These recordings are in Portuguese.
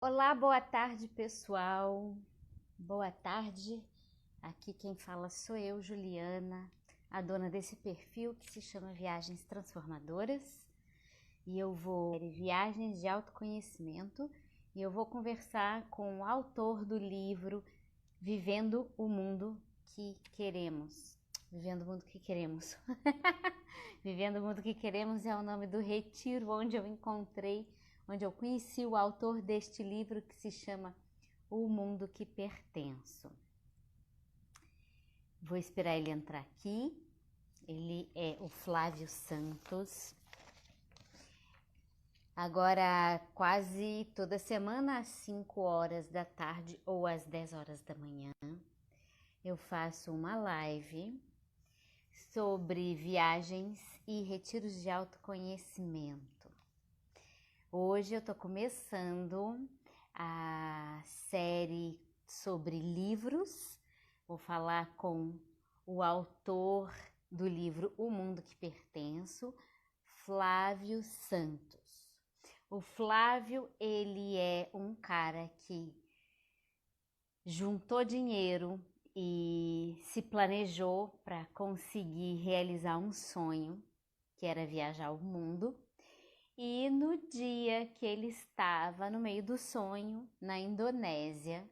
Olá, boa tarde, pessoal. Boa tarde. Aqui quem fala sou eu, Juliana, a dona desse perfil que se chama Viagens Transformadoras. E eu vou viagens de autoconhecimento e eu vou conversar com o autor do livro Vivendo o Mundo que Queremos. Vivendo o Mundo que Queremos. Vivendo o Mundo que Queremos é o nome do retiro onde eu conheci o autor deste livro que se chama O Mundo que Pertenço. Vou esperar ele entrar aqui. Ele é o Flávio Santos. Agora, quase toda semana, às 5 horas da tarde ou às 10 horas da manhã, eu faço uma live sobre viagens e retiros de autoconhecimento. Hoje eu tô começando a série sobre livros. Vou falar com o autor do livro O Mundo que Pertenço, Flávio Santos. O Flávio, ele é um cara que juntou dinheiro e se planejou para conseguir realizar um sonho, que era viajar o mundo. E no dia que ele estava no meio do sonho, na Indonésia,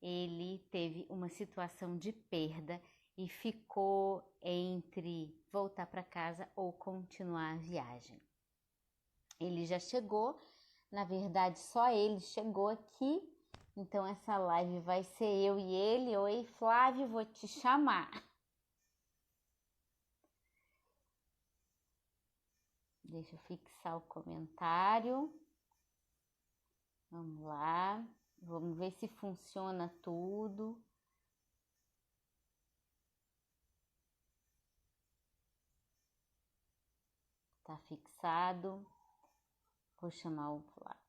ele teve uma situação de perda e ficou entre voltar para casa ou continuar a viagem. Ele já chegou, na verdade só ele chegou aqui, então essa live vai ser eu e ele. Oi, Flávio, vou te chamar. Deixa eu fixar o comentário. Vamos lá. Vamos ver se funciona tudo. Tá fixado. Vou chamar o Flávio.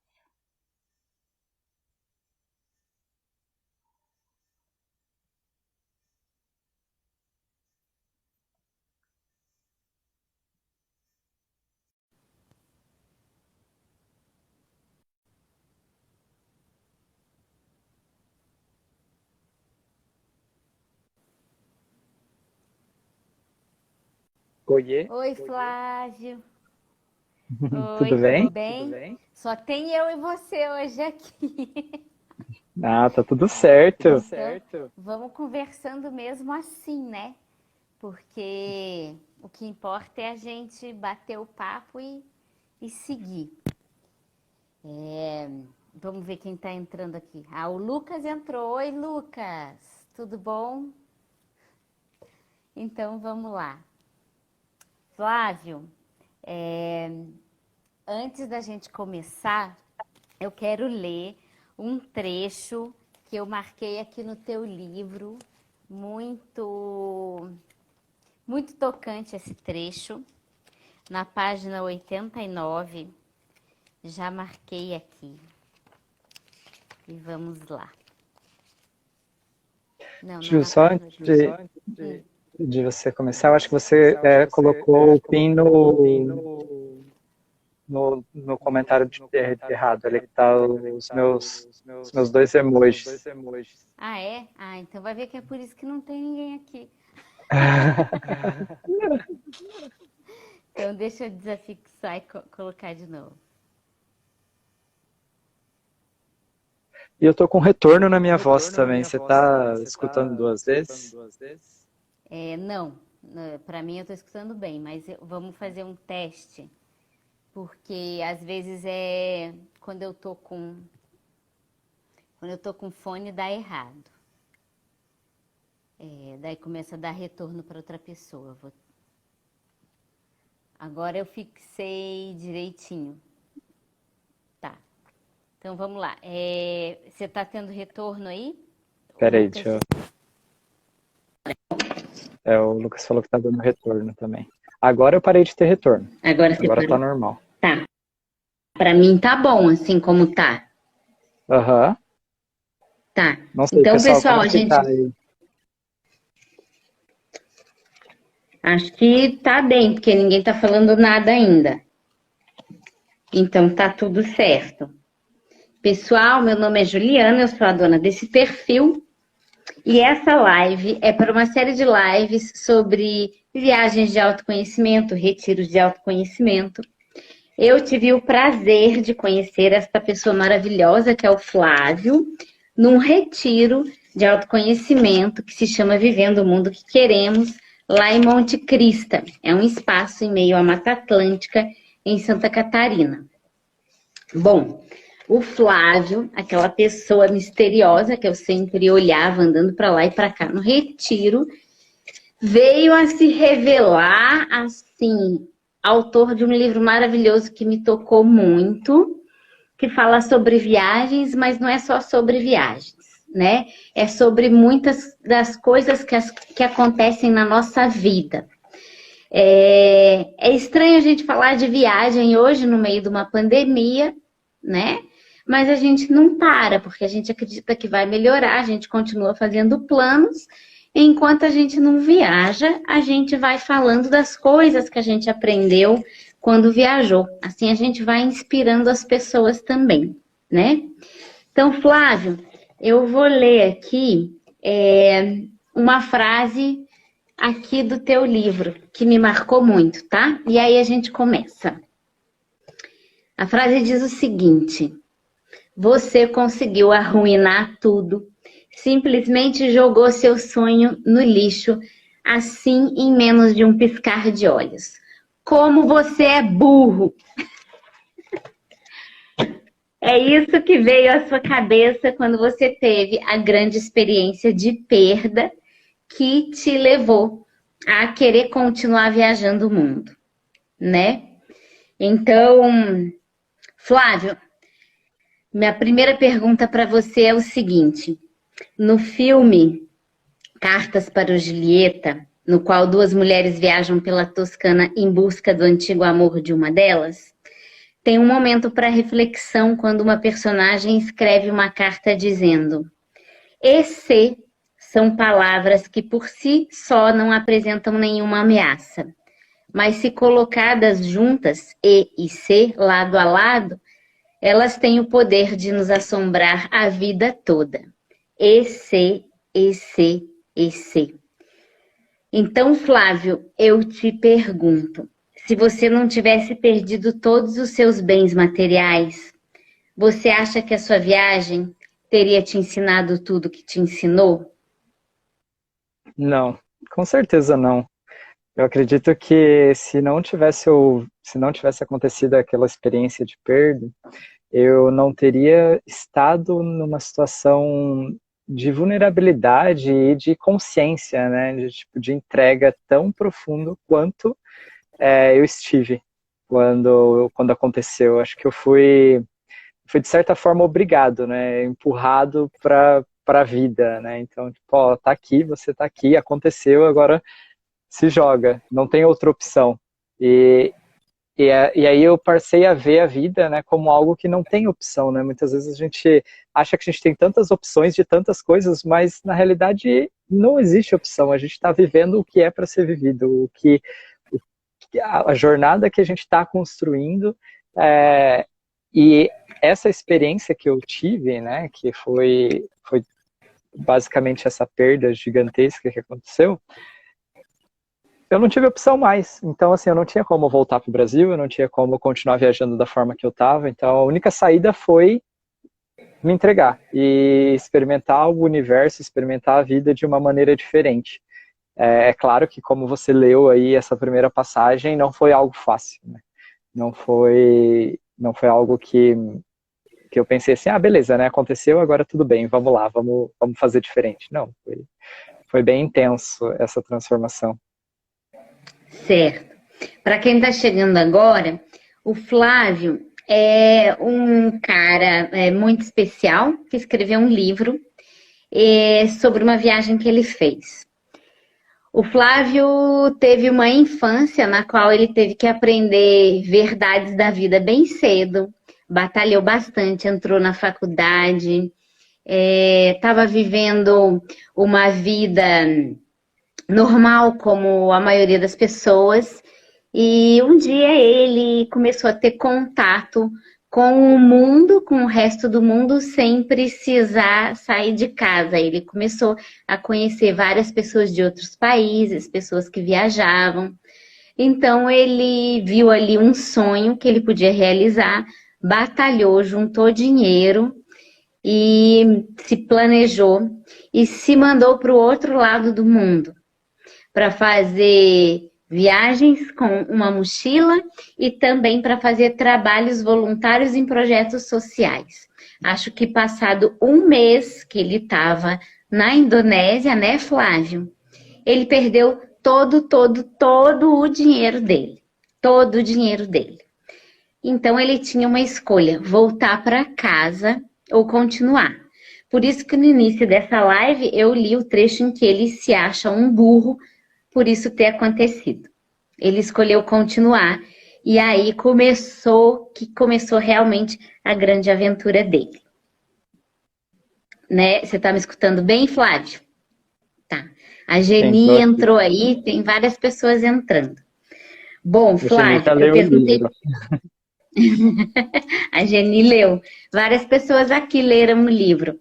Oiê, Oi, Flávio. tudo Oi, tudo bem? bem? Só tem eu e você hoje aqui. Ah, tá tudo certo. Então, vamos conversando mesmo assim, né? Porque o que importa é a gente bater o papo e seguir. Vamos ver quem está entrando aqui. Ah, o Lucas entrou. Oi, Lucas. Tudo bom? Então, vamos lá. Flávio, antes da gente começar, eu quero ler um trecho que eu marquei aqui no teu livro. Muito, muito tocante esse trecho. Na página 89, já marquei aqui. E vamos lá. Não, não Ju, na só página antes de, 89. de você começar, eu acho que você colocou o PIN no comentário errado. Ali que tá os meus dois emojis. Ah, é? Ah, então vai ver que é por isso que não tem ninguém aqui. Então deixa eu desafixar e colocar de novo. E eu tô com retorno na minha voz também. Você tá escutando duas vezes? Não, para mim eu estou escutando bem, mas vamos fazer um teste, porque às vezes quando eu tô com fone dá errado. Daí começa a dar retorno para outra pessoa. Agora eu fixei direitinho. Tá. Então vamos lá. Você está tendo retorno aí? O Peraí, Lucas. o Lucas falou que tá dando retorno também. Agora eu parei de ter retorno. Agora você Agora tá parou? normal. Tá. Para mim tá bom assim como tá. Aham. Tá. Não sei, Então, pessoal, pessoal, como a que gente tá aí? acho que tá bem, porque ninguém tá falando nada ainda. Então tá tudo certo. Pessoal, meu nome é Juliana, eu sou a dona desse perfil e essa live é para uma série de lives sobre viagens de autoconhecimento, retiros de autoconhecimento. Eu tive o prazer de conhecer esta pessoa maravilhosa que é o Flávio, num retiro de autoconhecimento que se chama Vivendo o Mundo que Queremos, lá em Monte Crista. É um espaço em meio à Mata Atlântica, em Santa Catarina. Bom, o Flávio, aquela pessoa misteriosa que eu sempre olhava andando para lá e para cá no retiro, veio a se revelar, assim, autor de um livro maravilhoso que me tocou muito, que fala sobre viagens, mas não é só sobre viagens, né? É sobre muitas das coisas que acontecem na nossa vida. É estranho a gente falar de viagem hoje no meio de uma pandemia, né? Mas a gente não para, porque a gente acredita que vai melhorar, a gente continua fazendo planos. Enquanto a gente não viaja, a gente vai falando das coisas que a gente aprendeu quando viajou. Assim a gente vai inspirando as pessoas também, né? Então, Flávio, eu vou ler aqui uma frase aqui do teu livro, que me marcou muito, tá? E aí a gente começa. A frase diz o seguinte: você conseguiu arruinar tudo, simplesmente jogou seu sonho no lixo, assim em menos de um piscar de olhos. Como você é burro! É isso que veio à sua cabeça quando você teve a grande experiência de perda que te levou a querer continuar viajando o mundo, né? Então, Flávio, minha primeira pergunta para você é o seguinte: no filme Cartas para Julieta, no qual duas mulheres viajam pela Toscana em busca do antigo amor de uma delas, tem um momento para reflexão quando uma personagem escreve uma carta dizendo: "E são palavras que por si só não apresentam nenhuma ameaça, mas se colocadas juntas, e se, lado a lado, elas têm o poder de nos assombrar a vida toda. E se. Então, Flávio, eu te pergunto, se você não tivesse perdido todos os seus bens materiais, você acha que a sua viagem teria te ensinado tudo que te ensinou? Não, com certeza não. Eu acredito que se não tivesse acontecido aquela experiência de perda, eu não teria estado numa situação de vulnerabilidade e de consciência, né, de entrega tão profundo quanto eu estive quando aconteceu. Acho que eu fui de certa forma obrigado, né, empurrado para a vida, né. Então, tipo, ó, tá aqui, você tá aqui, aconteceu, agora se joga, não tem outra opção. E aí eu passei a ver a vida, né, como algo que não tem opção, né? Muitas vezes a gente acha que a gente tem tantas opções de tantas coisas, mas na realidade não existe opção. A gente está vivendo o que é para ser vivido, a jornada que a gente está construindo. E essa experiência que eu tive, né, que foi basicamente essa perda gigantesca que aconteceu, eu não tive opção mais. Então, assim, eu não tinha como voltar para o Brasil, eu não tinha como continuar viajando da forma que eu estava. Então, a única saída foi me entregar e experimentar o universo, experimentar a vida de uma maneira diferente. É claro que, como você leu aí essa primeira passagem, não foi algo fácil, né? Não foi algo que eu pensei assim, ah, beleza, né? Aconteceu, agora tudo bem, vamos lá, vamos fazer diferente. Não, foi bem intenso essa transformação. Certo. Para quem está chegando agora, o Flávio é um cara muito especial que escreveu um livro sobre uma viagem que ele fez. O Flávio teve uma infância na qual ele teve que aprender verdades da vida bem cedo, batalhou bastante, entrou na faculdade, estava vivendo uma vida normal como a maioria das pessoas, e um dia ele começou a ter contato com o mundo, com o resto do mundo, sem precisar sair de casa. Ele começou a conhecer várias pessoas de outros países, pessoas que viajavam. Então ele viu ali um sonho que ele podia realizar, batalhou, juntou dinheiro e se planejou e se mandou para o outro lado do mundo para fazer viagens com uma mochila e também para fazer trabalhos voluntários em projetos sociais. Acho que passado um mês que ele estava na Indonésia, né, Flávio? Ele perdeu todo o dinheiro dele. Todo o dinheiro dele. Então ele tinha uma escolha, voltar para casa ou continuar. Por isso que no início dessa live eu li o trecho em que ele se acha um burro por isso ter acontecido. Ele escolheu continuar e aí começou realmente a grande aventura dele. Né? Você está me escutando bem, Flávio? Tá. A Geni entrou aí, tem várias pessoas entrando. Bom, Flávio, eu perguntei... A Geni leu. Várias pessoas aqui leram o livro.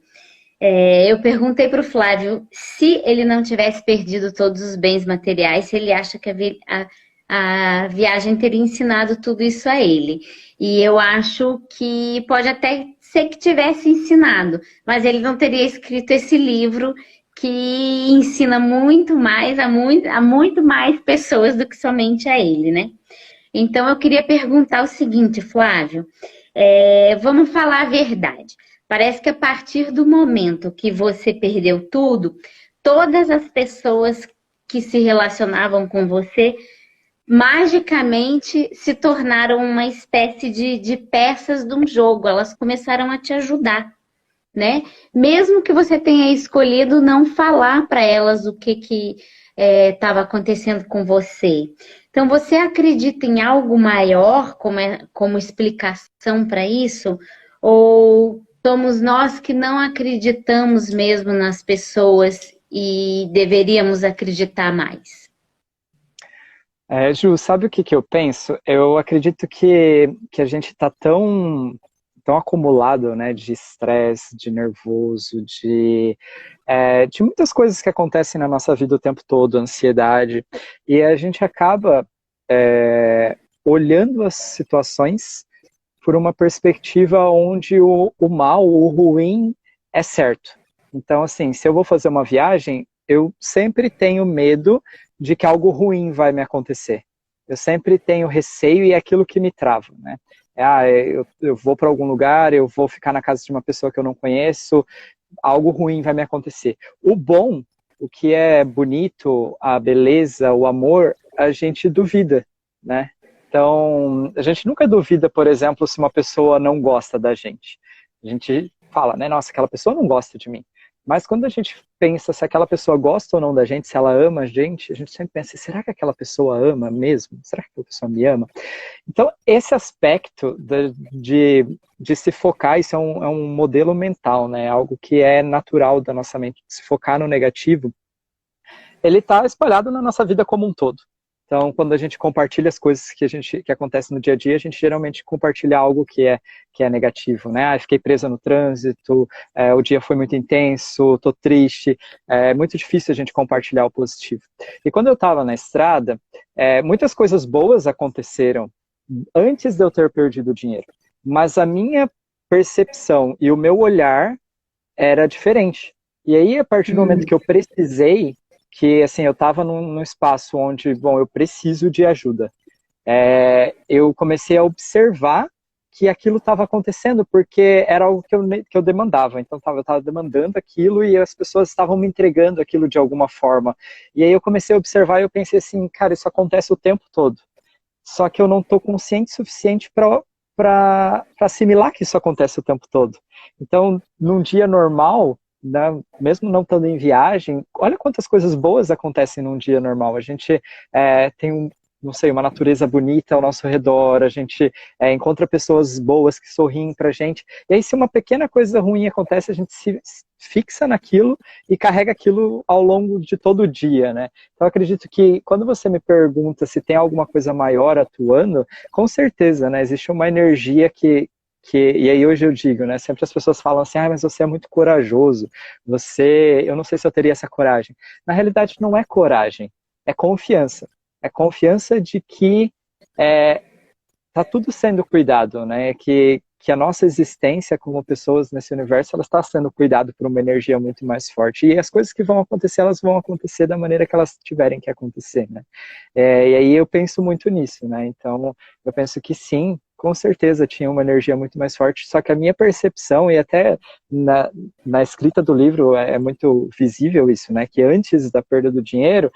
Eu perguntei para o Flávio se ele não tivesse perdido todos os bens materiais, se ele acha que a viagem teria ensinado tudo isso a ele. E eu acho que pode até ser que tivesse ensinado, mas ele não teria escrito esse livro que ensina muito mais a muito mais pessoas do que somente a ele, né? Então eu queria perguntar o seguinte, Flávio, vamos falar a verdade. Parece que a partir do momento que você perdeu tudo, todas as pessoas que se relacionavam com você magicamente se tornaram uma espécie de peças de um jogo. Elas começaram a te ajudar, né? Mesmo que você tenha escolhido não falar para elas o que estava acontecendo com você. Então, você acredita em algo maior como explicação para isso? Ou somos nós que não acreditamos mesmo nas pessoas e deveríamos acreditar mais? Ju, sabe o que eu penso? Eu acredito que a gente está tão acumulado, né, de estresse, de nervoso, de muitas coisas que acontecem na nossa vida o tempo todo, ansiedade, e a gente acaba olhando as situações por uma perspectiva onde o mal, o ruim é certo. Então, assim, se eu vou fazer uma viagem, eu sempre tenho medo de que algo ruim vai me acontecer. Eu sempre tenho receio e é aquilo que me trava, né? Eu vou para algum lugar, eu vou ficar na casa de uma pessoa que eu não conheço, algo ruim vai me acontecer. O bom, o que é bonito, a beleza, o amor, a gente duvida, né? Então, a gente nunca duvida, por exemplo, se uma pessoa não gosta da gente. A gente fala, né? Nossa, aquela pessoa não gosta de mim. Mas quando a gente pensa se aquela pessoa gosta ou não da gente, se ela ama a gente sempre pensa, será que aquela pessoa ama mesmo? Será que aquela pessoa me ama? Então, esse aspecto de se focar, isso é um modelo mental, né? Algo que é natural da nossa mente, se focar no negativo, ele está espalhado na nossa vida como um todo. Então, quando a gente compartilha as coisas que acontecem no dia a dia, a gente geralmente compartilha algo que é negativo, né? Fiquei presa no trânsito, o dia foi muito intenso, tô triste. É muito difícil a gente compartilhar o positivo. E quando eu estava na estrada, muitas coisas boas aconteceram antes de eu ter perdido o dinheiro. Mas a minha percepção e o meu olhar era diferente. E aí, a partir do momento que eu precisei, que assim, eu estava num espaço onde, bom, eu preciso de ajuda. Eu comecei a observar que aquilo estava acontecendo, porque era algo que eu demandava. Então, eu estava demandando aquilo e as pessoas estavam me entregando aquilo de alguma forma. E aí eu comecei a observar e eu pensei assim, cara, isso acontece o tempo todo. Só que eu não estou consciente o suficiente para assimilar que isso acontece o tempo todo. Então, num dia normal, né, mesmo não estando em viagem, olha quantas coisas boas acontecem num dia normal. A gente tem não sei, uma natureza bonita ao nosso redor, a gente encontra pessoas boas que sorriem pra gente, e aí se uma pequena coisa ruim acontece, a gente se fixa naquilo e carrega aquilo ao longo de todo o dia, né? Então eu acredito que quando você me pergunta se tem alguma coisa maior atuando, com certeza, né? Existe uma energia que e aí hoje eu digo, né, sempre as pessoas falam assim, mas você é muito corajoso, eu não sei se eu teria essa coragem. Na realidade não é coragem, é confiança de que tá tudo sendo cuidado, né, que a nossa existência como pessoas nesse universo, ela está sendo cuidado por uma energia muito mais forte. E as coisas que vão acontecer, elas vão acontecer da maneira que elas tiverem que acontecer, né? E aí eu penso muito nisso, né? Então, eu penso que sim, com certeza tinha uma energia muito mais forte, só que a minha percepção, e até na escrita do livro é muito visível isso, né? Que antes da perda do dinheiro,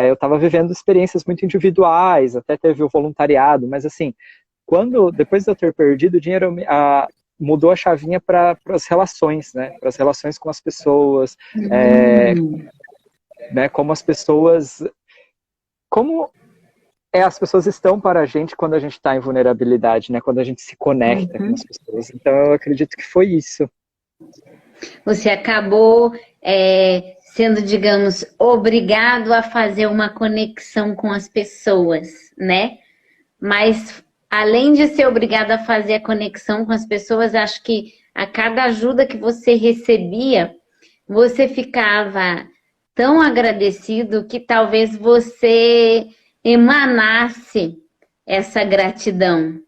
eu estava vivendo experiências muito individuais, até teve o voluntariado, mas assim, depois de eu ter perdido o dinheiro, mudou a chavinha para as relações, né? Para as relações com as pessoas, né? Como as pessoas estão para a gente quando a gente está em vulnerabilidade, né? Quando a gente se conecta com as pessoas. Então eu acredito que foi isso. Você acabou sendo, digamos, obrigado a fazer uma conexão com as pessoas, né? Mas além de ser obrigado a fazer a conexão com as pessoas, acho que a cada ajuda que você recebia, você ficava tão agradecido que talvez você emanasse essa gratidão.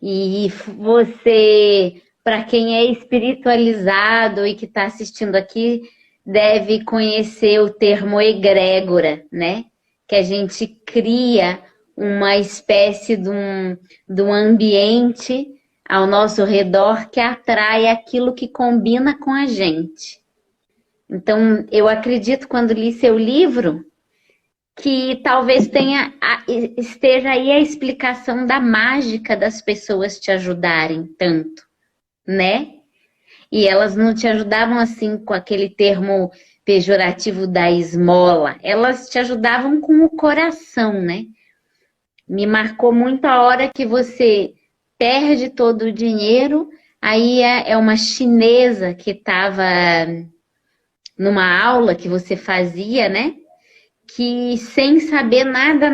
E você, para quem é espiritualizado e que está assistindo aqui, deve conhecer o termo egrégora, né? Que a gente cria uma espécie de um ambiente ao nosso redor que atrai aquilo que combina com a gente. Então, eu acredito, quando li seu livro, que talvez esteja aí a explicação da mágica das pessoas te ajudarem tanto, né? E elas não te ajudavam assim com aquele termo pejorativo da esmola, elas te ajudavam com o coração, né? Me marcou muito a hora que você perde todo o dinheiro, aí é uma chinesa que estava numa aula que você fazia, né? Que sem saber nada,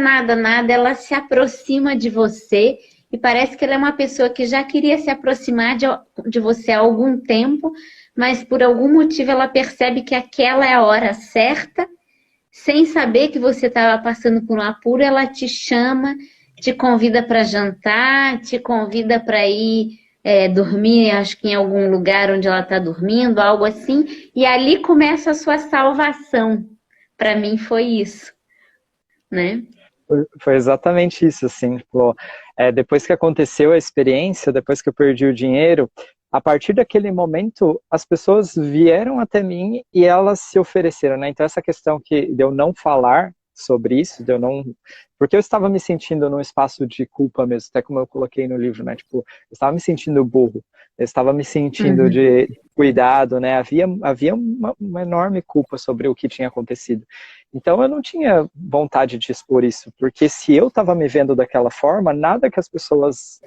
ela se aproxima de você e parece que ela é uma pessoa que já queria se aproximar de você há algum tempo, mas por algum motivo ela percebe que aquela é a hora certa, sem saber que você estava passando por um apuro, ela te chama, te convida para jantar, te convida para ir dormir, acho que em algum lugar onde ela está dormindo, algo assim, e ali começa a sua salvação. Para mim foi isso, né? Foi exatamente isso, assim, tipo, depois que aconteceu a experiência, depois que eu perdi o dinheiro, a partir daquele momento, as pessoas vieram até mim e elas se ofereceram, né? Então essa questão de eu não falar sobre isso, porque eu estava me sentindo num espaço de culpa mesmo, até como eu coloquei no livro, né? Tipo, eu estava me sentindo burro, eu estava me sentindo de cuidado, né? Havia uma enorme culpa sobre o que tinha acontecido. Então eu não tinha vontade de expor isso, porque se eu estava me vendo daquela forma, nada que as pessoas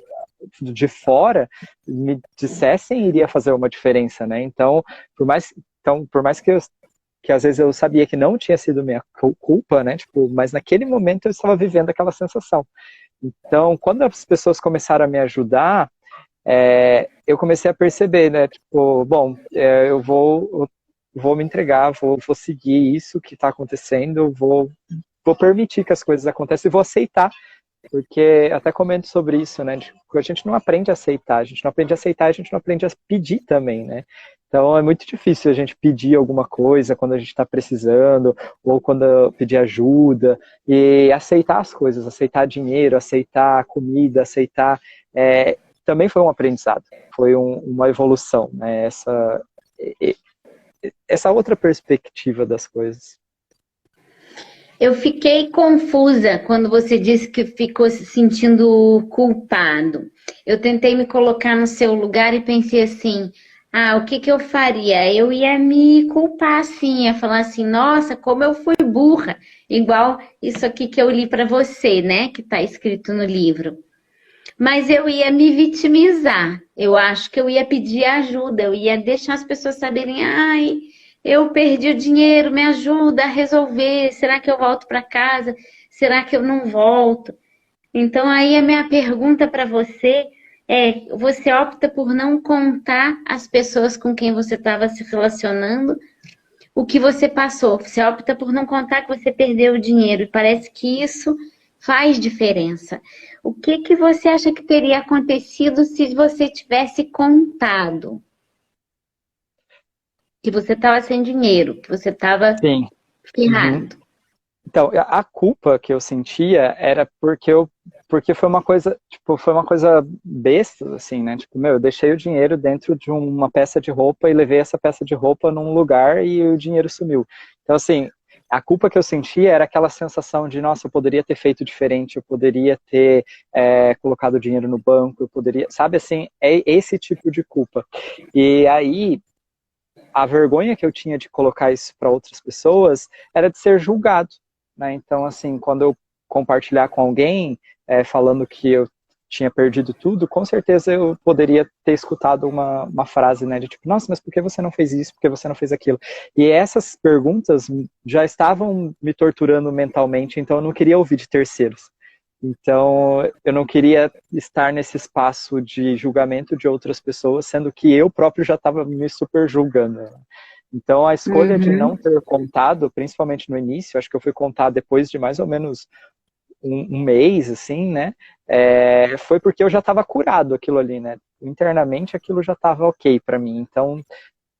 de fora me dissessem iria fazer uma diferença, né? Então, por mais que às vezes eu sabia que não tinha sido minha culpa, né? Tipo, mas naquele momento eu estava vivendo aquela sensação. Então, quando as pessoas começaram a me ajudar, eu comecei a perceber, né? Tipo, bom, eu vou me entregar, vou seguir isso que está acontecendo, vou permitir que as coisas aconteçam e vou aceitar. Porque até comento sobre isso, né? A gente não aprende a aceitar, a gente não aprende a pedir também, né? Então é muito difícil a gente pedir alguma coisa quando a gente está precisando, ou quando pedir ajuda, e aceitar as coisas, aceitar dinheiro, aceitar comida, aceitar. Também foi um aprendizado, foi uma evolução, né? Essa outra perspectiva das coisas. Eu fiquei confusa quando você disse que ficou se sentindo culpado. Eu tentei me colocar no seu lugar e pensei assim, o que eu faria? Eu ia me culpar assim, ia falar assim, nossa, como eu fui burra. Igual isso aqui que eu li para você, né? Que está escrito no livro. Mas eu ia me vitimizar. Eu acho que eu ia pedir ajuda, eu ia deixar as pessoas saberem, eu perdi o dinheiro, me ajuda a resolver. Será que eu volto para casa? Será que eu não volto? Então, aí a minha pergunta para você Você opta por não contar às pessoas com quem você estava se relacionando o que você passou. Você opta por não contar que você perdeu o dinheiro. E parece que isso faz diferença. O que que você acha que teria acontecido se você tivesse contado que você estava sem dinheiro, que você estava Sim. Uhum. ferrado? Então, a culpa que eu sentia era porque foi uma coisa, tipo, foi uma coisa besta, assim, né? Tipo, meu, eu deixei o dinheiro dentro de uma peça de roupa e levei essa peça de roupa num lugar e o dinheiro sumiu. Então, assim, a culpa que eu sentia era aquela sensação de, nossa, eu poderia ter feito diferente, eu poderia ter colocado o dinheiro no banco, eu poderia, sabe, assim, é esse tipo de culpa. E aí, a vergonha que eu tinha de colocar isso para outras pessoas era de ser julgado, né? Então, assim, quando eu compartilhar com alguém falando que eu tinha perdido tudo, com certeza eu poderia ter escutado uma frase, né, de tipo, nossa, mas por que você não fez isso? Por que você não fez aquilo? E essas perguntas já estavam me torturando mentalmente, então eu não queria ouvir de terceiros. Então, eu não queria estar nesse espaço de julgamento de outras pessoas, sendo que eu próprio já estava me super julgando. Então, a escolha de não Uhum. ter contado, principalmente no início, acho que eu fui contar depois de mais ou menos um mês, assim, né? Foi porque eu já estava curado aquilo ali, né? Internamente aquilo já estava ok para mim. Então,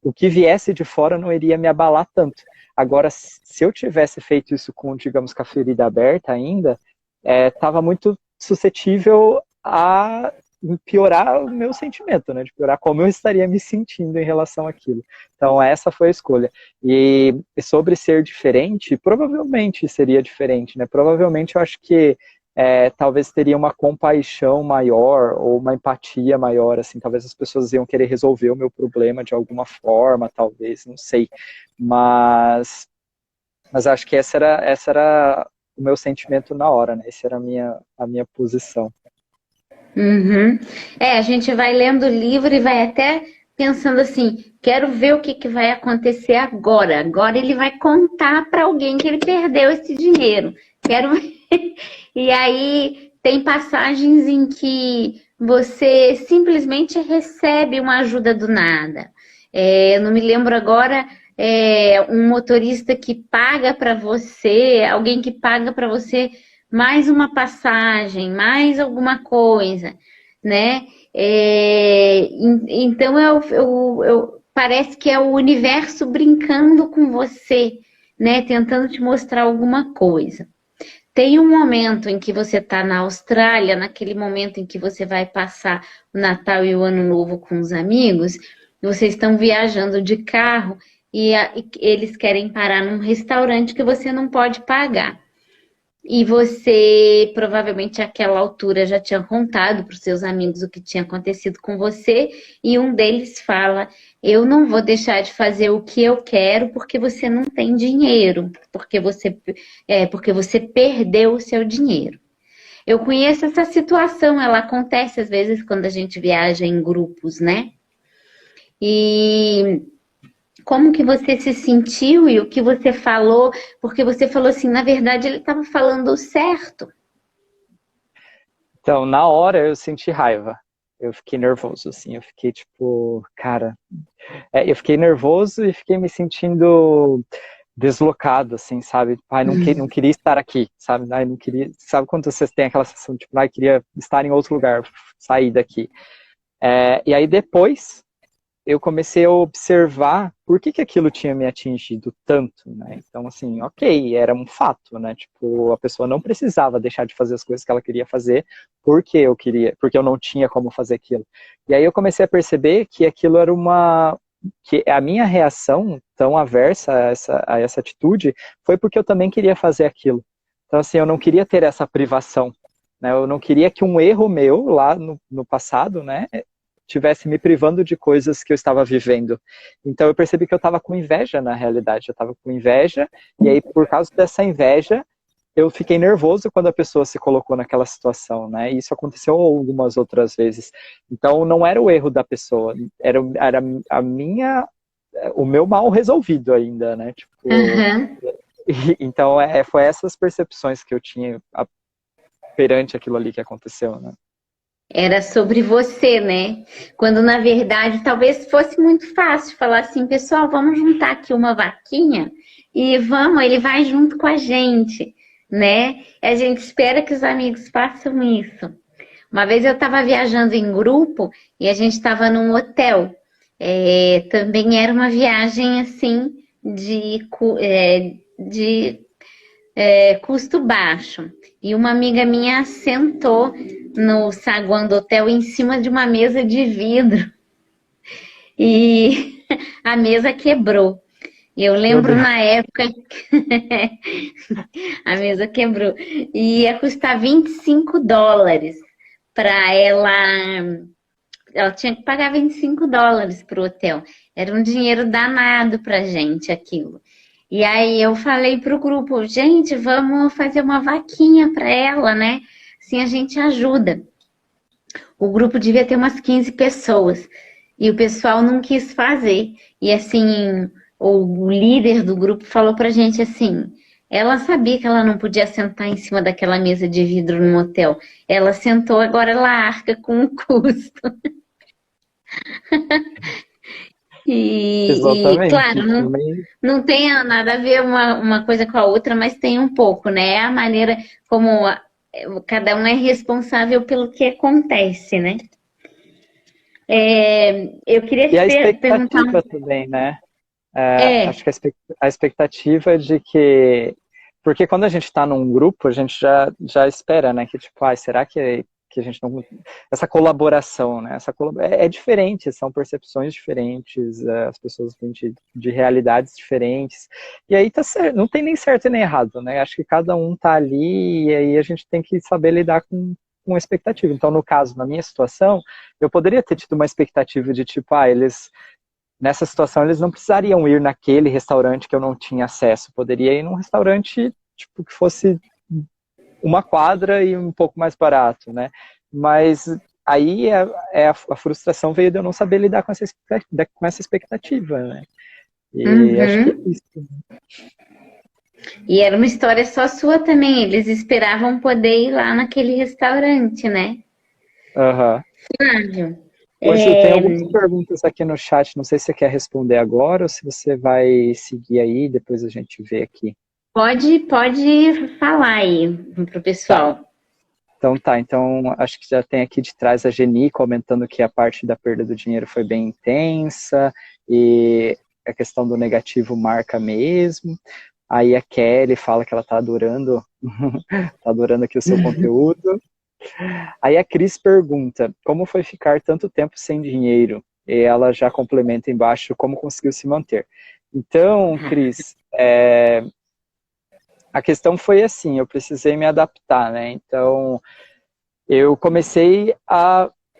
o que viesse de fora não iria me abalar tanto. Agora, se eu tivesse feito isso com, digamos, com a ferida aberta ainda, estava muito suscetível a piorar o meu sentimento, né? De piorar como eu estaria me sentindo em relação àquilo. Então, essa foi a escolha. E sobre ser diferente, provavelmente seria diferente, né? Provavelmente eu acho que talvez teria uma compaixão maior ou uma empatia maior, assim, talvez as pessoas iam querer resolver o meu problema de alguma forma, talvez, não sei. Mas acho que essa era o meu sentimento na hora, né? Essa era a minha posição. Uhum. A gente vai lendo o livro e vai até pensando assim, quero ver o que que vai acontecer agora. Agora ele vai contar para alguém que ele perdeu esse dinheiro. Quero ver. E aí tem passagens em que você simplesmente recebe uma ajuda do nada. Eu não me lembro agora, um motorista que paga para você, alguém que paga para você mais uma passagem, mais alguma coisa, né? Então parece que é o universo brincando com você, né? Tentando te mostrar alguma coisa. Tem um momento em que você está na Austrália, naquele momento em que você vai passar o Natal e o Ano Novo com os amigos, vocês estão viajando de carro e eles querem parar num restaurante que você não pode pagar. E você provavelmente àquela altura já tinha contado para os seus amigos o que tinha acontecido com você, e um deles fala: Eu não vou deixar de fazer o que eu quero porque você não tem dinheiro, porque você perdeu o seu dinheiro. Eu conheço essa situação, ela acontece às vezes quando a gente viaja em grupos, né? E como que você se sentiu e o que você falou? Porque você falou assim, na verdade ele estava falando o certo. Então, na hora eu senti raiva. Eu fiquei nervoso, assim. Eu fiquei tipo, cara. Eu fiquei nervoso e fiquei me sentindo deslocado, assim, sabe? Ai, não queria estar aqui, sabe? Ai, não queria. Sabe quando você tem aquela sensação, tipo, ai, queria estar em outro lugar, sair daqui. E aí depois eu comecei a observar por que aquilo tinha me atingido tanto, né? Então, assim, ok, era um fato, né? Tipo, a pessoa não precisava deixar de fazer as coisas que ela queria fazer porque eu não tinha como fazer aquilo. E aí eu comecei a perceber que aquilo era que a minha reação tão aversa a essa atitude foi porque eu também queria fazer aquilo. Então, assim, eu não queria ter essa privação, né? Eu não queria que um erro meu lá no passado, né, tivesse me privando de coisas que eu estava vivendo. Então eu percebi que eu estava com inveja na realidade, eu estava com inveja, e aí por causa dessa inveja, eu fiquei nervoso quando a pessoa se colocou naquela situação, né? E isso aconteceu algumas outras vezes. Então não era o erro da pessoa, era o meu mal resolvido ainda, né? Tipo, Aham. então foi essas percepções que eu tinha perante aquilo ali que aconteceu, né? Era sobre você, né? Quando na verdade talvez fosse muito fácil falar assim, pessoal, vamos juntar aqui uma vaquinha e vamos, ele vai junto com a gente, né? E a gente espera que os amigos façam isso. Uma vez eu estava viajando em grupo e a gente estava num hotel. Também era uma viagem assim de custo baixo. E uma amiga minha sentou no saguão do hotel em cima de uma mesa de vidro e a mesa quebrou. Eu Meu lembro Deus. na época a mesa quebrou e ia custar US$ 25 para ela. Ela tinha que pagar US$ 25 para o hotel. Era um dinheiro danado para gente aquilo. E aí eu falei pro grupo, gente, vamos fazer uma vaquinha para ela, né? Assim a gente ajuda. O grupo devia ter umas 15 pessoas. E o pessoal não quis fazer. E assim, o líder do grupo falou pra gente assim, ela sabia que ela não podia sentar em cima daquela mesa de vidro no motel. Ela sentou, agora ela arca com o custo. Exatamente. Claro, não tem nada a ver uma coisa com a outra, mas tem um pouco, né? É a maneira como cada um é responsável pelo que acontece, né? Eu queria E te a perguntar. expectativa também, né? É, Acho que a expectativa é de que... Porque quando a gente está num grupo, a gente já espera, né? Que tipo, será que a gente não... Essa colaboração, né? É diferente, são percepções diferentes, as pessoas vêm de realidades diferentes. E aí tá certo, não tem nem certo e nem errado, né? Acho que cada um tá ali e aí a gente tem que saber lidar com a expectativa. Então, no caso, na minha situação, eu poderia ter tido uma expectativa de tipo, nessa situação eles não precisariam ir naquele restaurante que eu não tinha acesso. Poderia ir num restaurante tipo que fosse uma quadra e um pouco mais barato, né? Mas aí a frustração veio de eu não saber lidar com essa expectativa, né? E acho que é uhum. isso. E era uma história só sua também. Eles esperavam poder ir lá naquele restaurante, né? Uhum. Flávio, Ô, Ju, tem é, algumas perguntas aqui no chat, não sei se você quer responder agora ou se você vai seguir aí, depois a gente vê aqui. pode falar aí pro Tá. pessoal. Então acho que já tem aqui de trás a Geni comentando que a parte da perda do dinheiro foi bem intensa e a questão do negativo marca mesmo. Aí a Kelly fala que ela tá adorando, tá adorando aqui o seu conteúdo. Aí a Cris pergunta, como foi ficar tanto tempo sem dinheiro? E ela já complementa embaixo como conseguiu se manter. Então, Cris, a questão foi assim, eu precisei me adaptar, né? Então, eu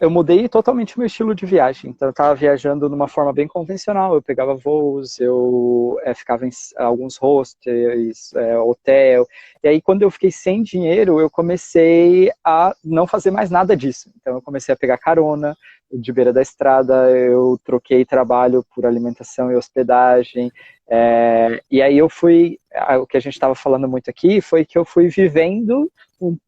mudei totalmente o meu estilo de viagem. Então, eu estava viajando de uma forma bem convencional. Eu pegava voos, eu ficava em alguns hostels, hotel. E aí, quando eu fiquei sem dinheiro, eu comecei a não fazer mais nada disso. Então, eu comecei a pegar carona de beira da estrada, eu troquei trabalho por alimentação e hospedagem. E aí o que a gente estava falando muito aqui foi que eu fui vivendo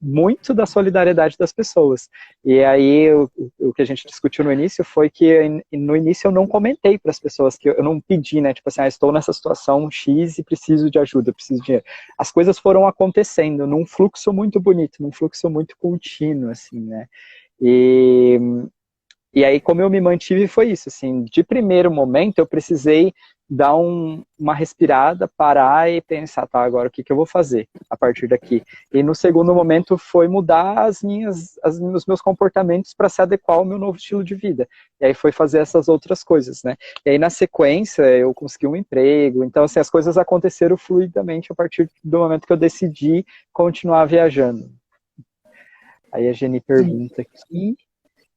muito da solidariedade das pessoas. E aí o que a gente discutiu no início foi que no início eu não comentei para as pessoas, que eu não pedi, né, tipo assim, estou nessa situação X e preciso de ajuda, preciso de dinheiro. As coisas foram acontecendo num fluxo muito bonito, num fluxo muito contínuo, assim, né. E aí, como eu me mantive, foi isso, assim, de primeiro momento eu precisei dar uma respirada, parar e pensar, tá, agora o que eu vou fazer a partir daqui? E no segundo momento foi mudar os meus comportamentos para se adequar ao meu novo estilo de vida. E aí foi fazer essas outras coisas, né? E aí na sequência eu consegui um emprego, então assim, as coisas aconteceram fluidamente a partir do momento que eu decidi continuar viajando. Aí a Jenny pergunta aqui...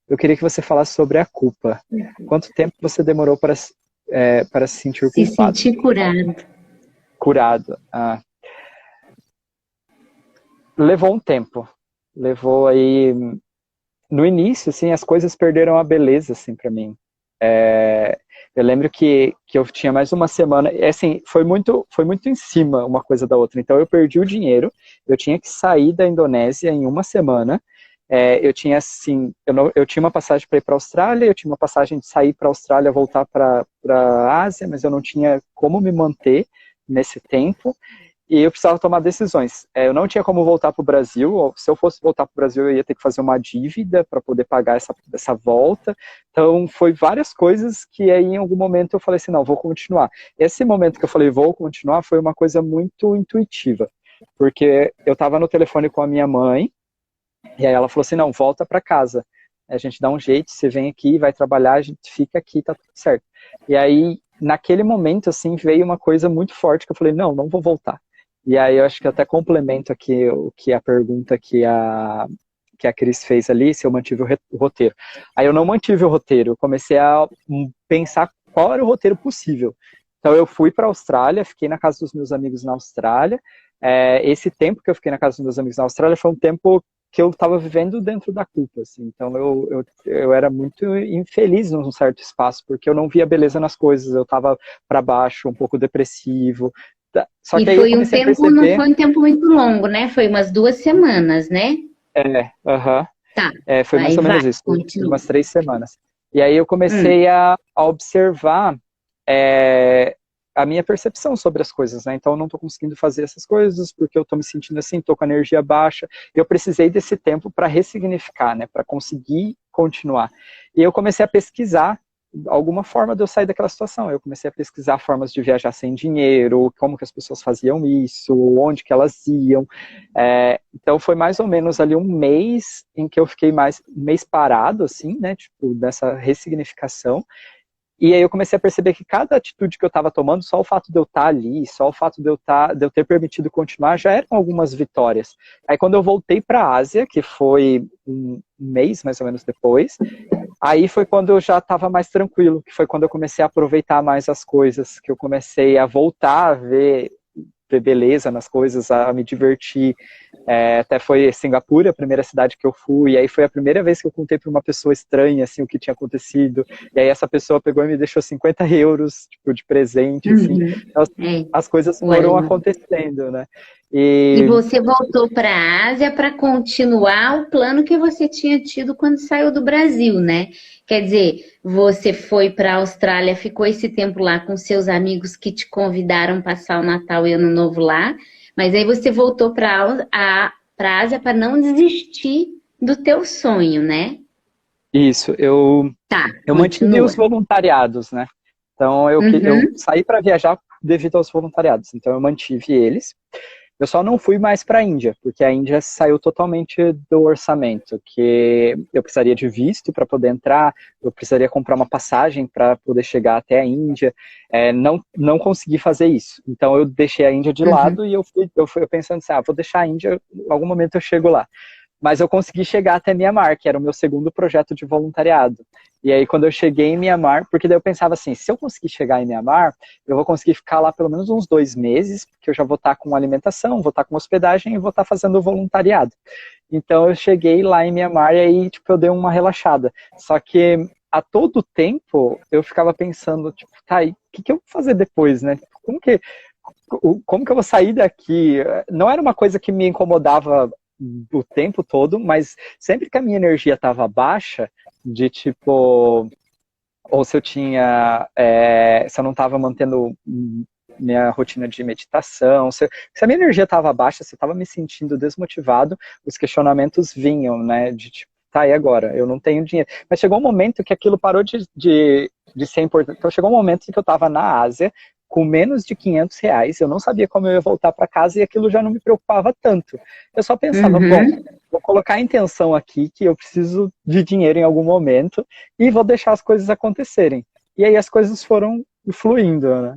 Eu queria que você falasse sobre a culpa. Quanto tempo você demorou para se sentir Se culpado? sentir curado. Curado. Levou um tempo. Levou aí... No início, assim, as coisas perderam a beleza, assim, para mim. Eu lembro que eu tinha mais uma semana... Assim, foi muito em cima uma coisa da outra. Então, eu perdi o dinheiro. Eu tinha que sair da Indonésia em uma semana. eu tinha assim, eu tinha uma passagem para ir para a Austrália, eu tinha uma passagem de sair para a Austrália, voltar para a Ásia, mas eu não tinha como me manter nesse tempo, e eu precisava tomar decisões. Eu não tinha como voltar para o Brasil, ou se eu fosse voltar para o Brasil, eu ia ter que fazer uma dívida para poder pagar essa volta. Então, foi várias coisas que aí, em algum momento, eu falei assim, não, vou continuar. Esse momento que eu falei, vou continuar, foi uma coisa muito intuitiva, porque eu estava no telefone com a minha mãe, e aí ela falou assim, não, volta para casa. A gente dá um jeito, você vem aqui, vai trabalhar, a gente fica aqui, tá tudo certo. E aí, naquele momento, assim, veio uma coisa muito forte que eu falei, não vou voltar. E aí eu acho que eu até complemento aqui o que a pergunta que a Cris fez ali, se eu mantive o roteiro. Aí eu não mantive o roteiro, eu comecei a pensar qual era o roteiro possível. Então eu fui para a Austrália, fiquei na casa dos meus amigos na Austrália. Esse tempo que eu fiquei na casa dos meus amigos na Austrália foi um tempo que eu estava vivendo dentro da culpa, assim. Então eu era muito infeliz num certo espaço, porque eu não via beleza nas coisas, eu estava para baixo, um pouco depressivo. Só que E aí eu foi um comecei a tempo, não perceber... foi um tempo muito longo, né? Foi umas 2 semanas, né? Aham. Tá, Foi mais ou vai, menos isso, foi continua. umas 3 semanas. E aí eu Hum. comecei a observar a minha percepção sobre as coisas, né? Então eu não estou conseguindo fazer essas coisas porque eu estou me sentindo assim, estou com a energia baixa. Eu precisei desse tempo para ressignificar, né? Para conseguir continuar. E eu comecei a pesquisar alguma forma de eu sair daquela situação. Eu comecei a pesquisar formas de viajar sem dinheiro, como que as pessoas faziam isso, onde que elas iam. Então foi mais ou menos ali um mês em que eu fiquei um mês parado, assim, né, tipo, dessa ressignificação. E aí eu comecei a perceber que cada atitude que eu estava tomando, só o fato de eu estar ali, só o fato de eu ter permitido continuar, já eram algumas vitórias. Aí quando eu voltei para a Ásia, que foi um mês mais ou menos depois, aí foi quando eu já estava mais tranquilo, que foi quando eu comecei a aproveitar mais as coisas, que eu comecei a voltar a ver beleza nas coisas, a me divertir. Até foi Singapura, a primeira cidade que eu fui, e aí foi a primeira vez que eu contei para uma pessoa estranha, assim, o que tinha acontecido, e aí essa pessoa pegou e me deixou 50 euros, tipo, de presente, assim. Uhum. Então, É. as coisas foram Olha, acontecendo, né? e E você voltou para a Ásia para continuar o plano que você tinha tido quando saiu do Brasil, né? Quer dizer, você foi para a Austrália, ficou esse tempo lá com seus amigos que te convidaram a passar o Natal e Ano Novo lá, mas aí você voltou para a Ásia para não desistir do teu sonho, né? isso, eu Tá, mantive os continua. voluntariados, né? Então, eu Uhum, saí para viajar devido aos voluntariados, então eu mantive eles. Eu só não fui mais para a Índia, porque a Índia saiu totalmente do orçamento, que eu precisaria de visto para poder entrar, eu precisaria comprar uma passagem para poder chegar até a Índia, não consegui fazer isso. Então eu deixei a Índia de uhum. lado e eu fui pensando assim, vou deixar a Índia, em algum momento eu chego lá. Mas eu consegui chegar até Mianmar, que era o meu segundo projeto de voluntariado. E aí, quando eu cheguei em Mianmar, porque daí eu pensava assim, se eu conseguir chegar em Mianmar, eu vou conseguir ficar lá pelo menos uns 2 meses, porque eu já vou estar com alimentação, vou estar com hospedagem e vou estar fazendo voluntariado. Então eu cheguei lá em Mianmar e aí, tipo, eu dei uma relaxada. Só que a todo tempo eu ficava pensando, tipo, tá, e o que eu vou fazer depois, né? Como que eu vou sair daqui? Não era uma coisa que me incomodava o tempo todo, mas sempre que a minha energia estava baixa, de tipo, ou se eu se eu não estava mantendo minha rotina de meditação, se a minha energia estava baixa, se eu estava me sentindo desmotivado, os questionamentos vinham, né, de tipo, tá, e agora? Eu não tenho dinheiro. Mas chegou um momento que aquilo parou de ser importante. Então chegou um momento em que eu estava na Ásia, com menos de R$ 500, eu não sabia como eu ia voltar para casa e aquilo já não me preocupava tanto. Eu só pensava, bom, Uhum. vou colocar a intenção aqui que eu preciso de dinheiro em algum momento e vou deixar as coisas acontecerem. E aí as coisas foram fluindo, né?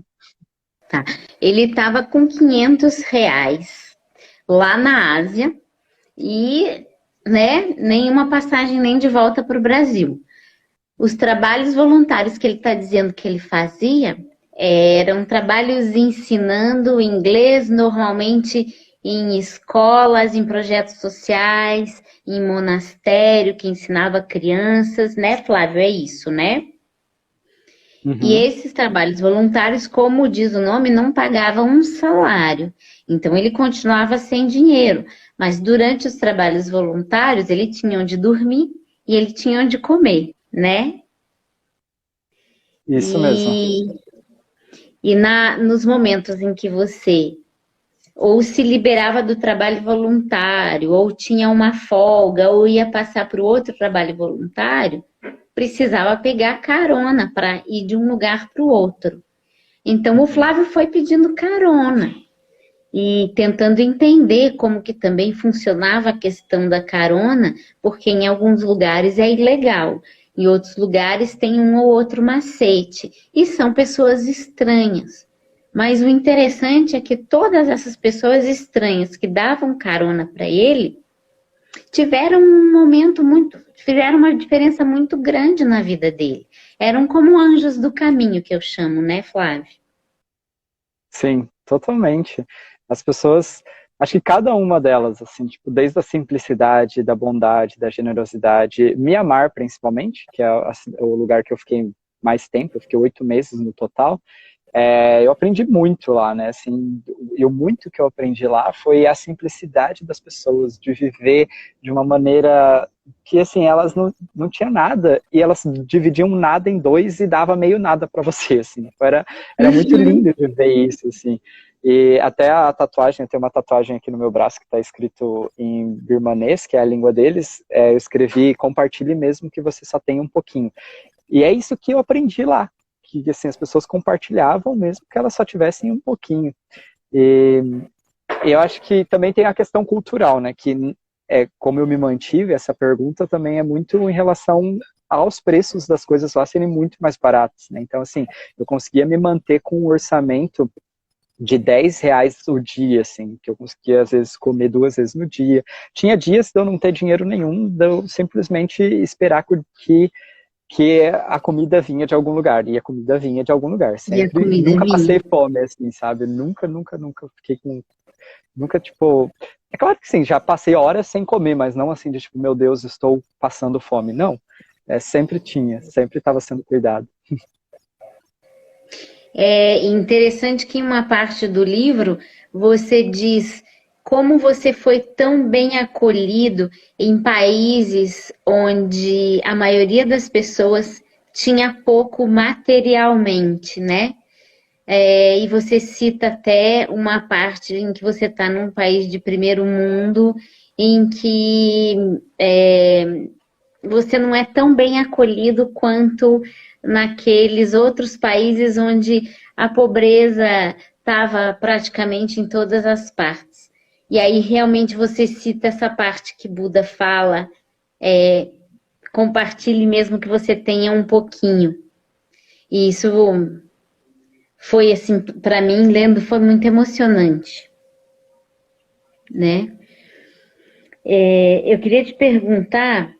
Tá. Ele estava com R$ 500 lá na Ásia e, né, nenhuma passagem nem de volta para o Brasil. Os trabalhos voluntários que ele está dizendo que ele fazia eram trabalhos ensinando inglês, normalmente em escolas, em projetos sociais, em monastério que ensinava crianças, né, Flávio? É isso, né? E Uhum. esses trabalhos voluntários, como diz o nome, não pagavam um salário. Então ele continuava sem dinheiro. Mas durante os trabalhos voluntários, ele tinha onde dormir e ele tinha onde comer, né? Isso mesmo. Nos momentos em que você ou se liberava do trabalho voluntário, ou tinha uma folga, ou ia passar para o outro trabalho voluntário, precisava pegar carona para ir de um lugar para o outro. Então o Uhum. Flávio foi pedindo carona e tentando entender como que também funcionava a questão da carona, porque em alguns lugares é ilegal, em outros lugares tem um ou outro macete, e são pessoas estranhas. Mas o interessante é que todas essas pessoas estranhas que davam carona para ele tiveram um momento muito, fizeram uma diferença muito grande na vida dele. Eram como anjos do caminho, que eu chamo, né, Flávio? Sim, totalmente. As pessoas, acho que cada uma delas, assim, tipo, desde a simplicidade, da bondade, da generosidade, Mianmar principalmente, que é assim, o lugar que eu fiquei mais tempo, eu fiquei 8 meses no total. Eu aprendi muito lá, né? Assim, e o muito que eu aprendi lá foi a simplicidade das pessoas, de viver de uma maneira que, assim, elas não tinham nada, e elas dividiam nada em dois e dava meio nada para você, assim. Era muito Uhum. lindo de ver isso, assim. E até a tatuagem, tem uma tatuagem aqui no meu braço que está escrito em birmanês, que é a língua deles, eu escrevi: compartilhe mesmo que você só tem um pouquinho. E é isso que eu aprendi lá, que assim, as pessoas compartilhavam mesmo que elas só tivessem um pouquinho. E eu acho que também tem a questão cultural, né? Que como eu me mantive, essa pergunta também é muito em relação aos preços das coisas lá serem muito mais baratas, né? Então, assim, eu conseguia me manter com um orçamento de R$ 10 o dia, assim, que eu conseguia, às vezes, comer 2 vezes no dia. Tinha dias de eu não ter dinheiro nenhum, de eu simplesmente esperar que a comida vinha de algum lugar, e a comida vinha de algum lugar. E a Sempre, comida nunca vinha. passei fome, assim, sabe? Nunca, nunca, nunca fiquei com. Nunca, tipo. É claro que sim, já passei horas sem comer, mas não assim de tipo, meu Deus, estou passando fome. Não. Sempre tinha, sempre estava sendo cuidado. É interessante que em uma parte do livro você diz como você foi tão bem acolhido em países onde a maioria das pessoas tinha pouco materialmente, né? E você cita até uma parte em que você está num país de primeiro mundo, em que você não é tão bem acolhido quanto naqueles outros países onde a pobreza estava praticamente em todas as partes. E aí realmente você cita essa parte que Buda fala, compartilhe mesmo que você tenha um pouquinho. E isso foi assim, para mim, lendo, foi muito emocionante, né? Eu queria te perguntar.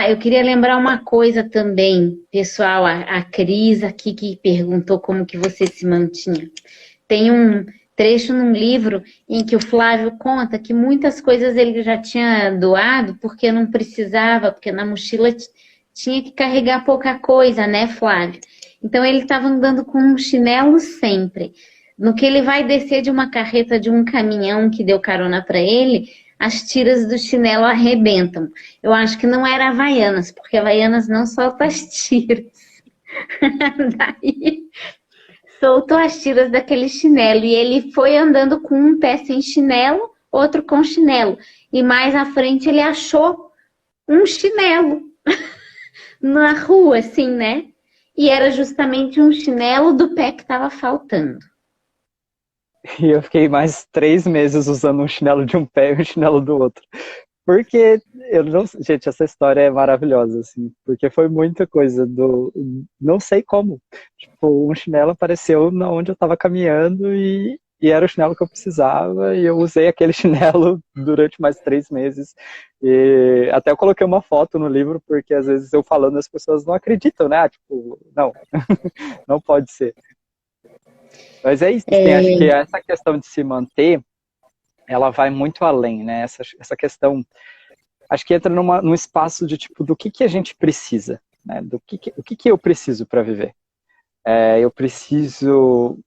Eu queria lembrar uma coisa também, pessoal, a Cris aqui que perguntou como que você se mantinha. Tem um trecho num livro em que o Flávio conta que muitas coisas ele já tinha doado porque não precisava, porque na mochila tinha que carregar pouca coisa, né, Flávio? Então ele estava andando com um chinelo sempre. No que ele vai descer de uma carreta de um caminhão que deu carona para ele, as tiras do chinelo arrebentam. Eu acho que não era Havaianas, porque Havaianas não solta as tiras. Daí soltou as tiras daquele chinelo e ele foi andando com um pé sem chinelo, outro com chinelo. E mais à frente ele achou um chinelo na rua, assim, né? E era justamente um chinelo do pé que estava faltando. E eu fiquei mais 3 meses usando um chinelo de um pé e um chinelo do outro. Porque eu não, gente, essa história é maravilhosa, assim, porque foi muita coisa do, não sei como, tipo, um chinelo apareceu na onde eu estava caminhando e era o chinelo que eu precisava e eu usei aquele chinelo durante mais 3 meses e até eu coloquei uma foto no livro porque às vezes eu falando as pessoas não acreditam, né? Tipo, não, não pode ser. Mas é isso, assim, acho que essa questão de se manter, ela vai muito além, né? Essa questão acho que entra num espaço de tipo do que a gente precisa, né? O que eu preciso para viver. eu preciso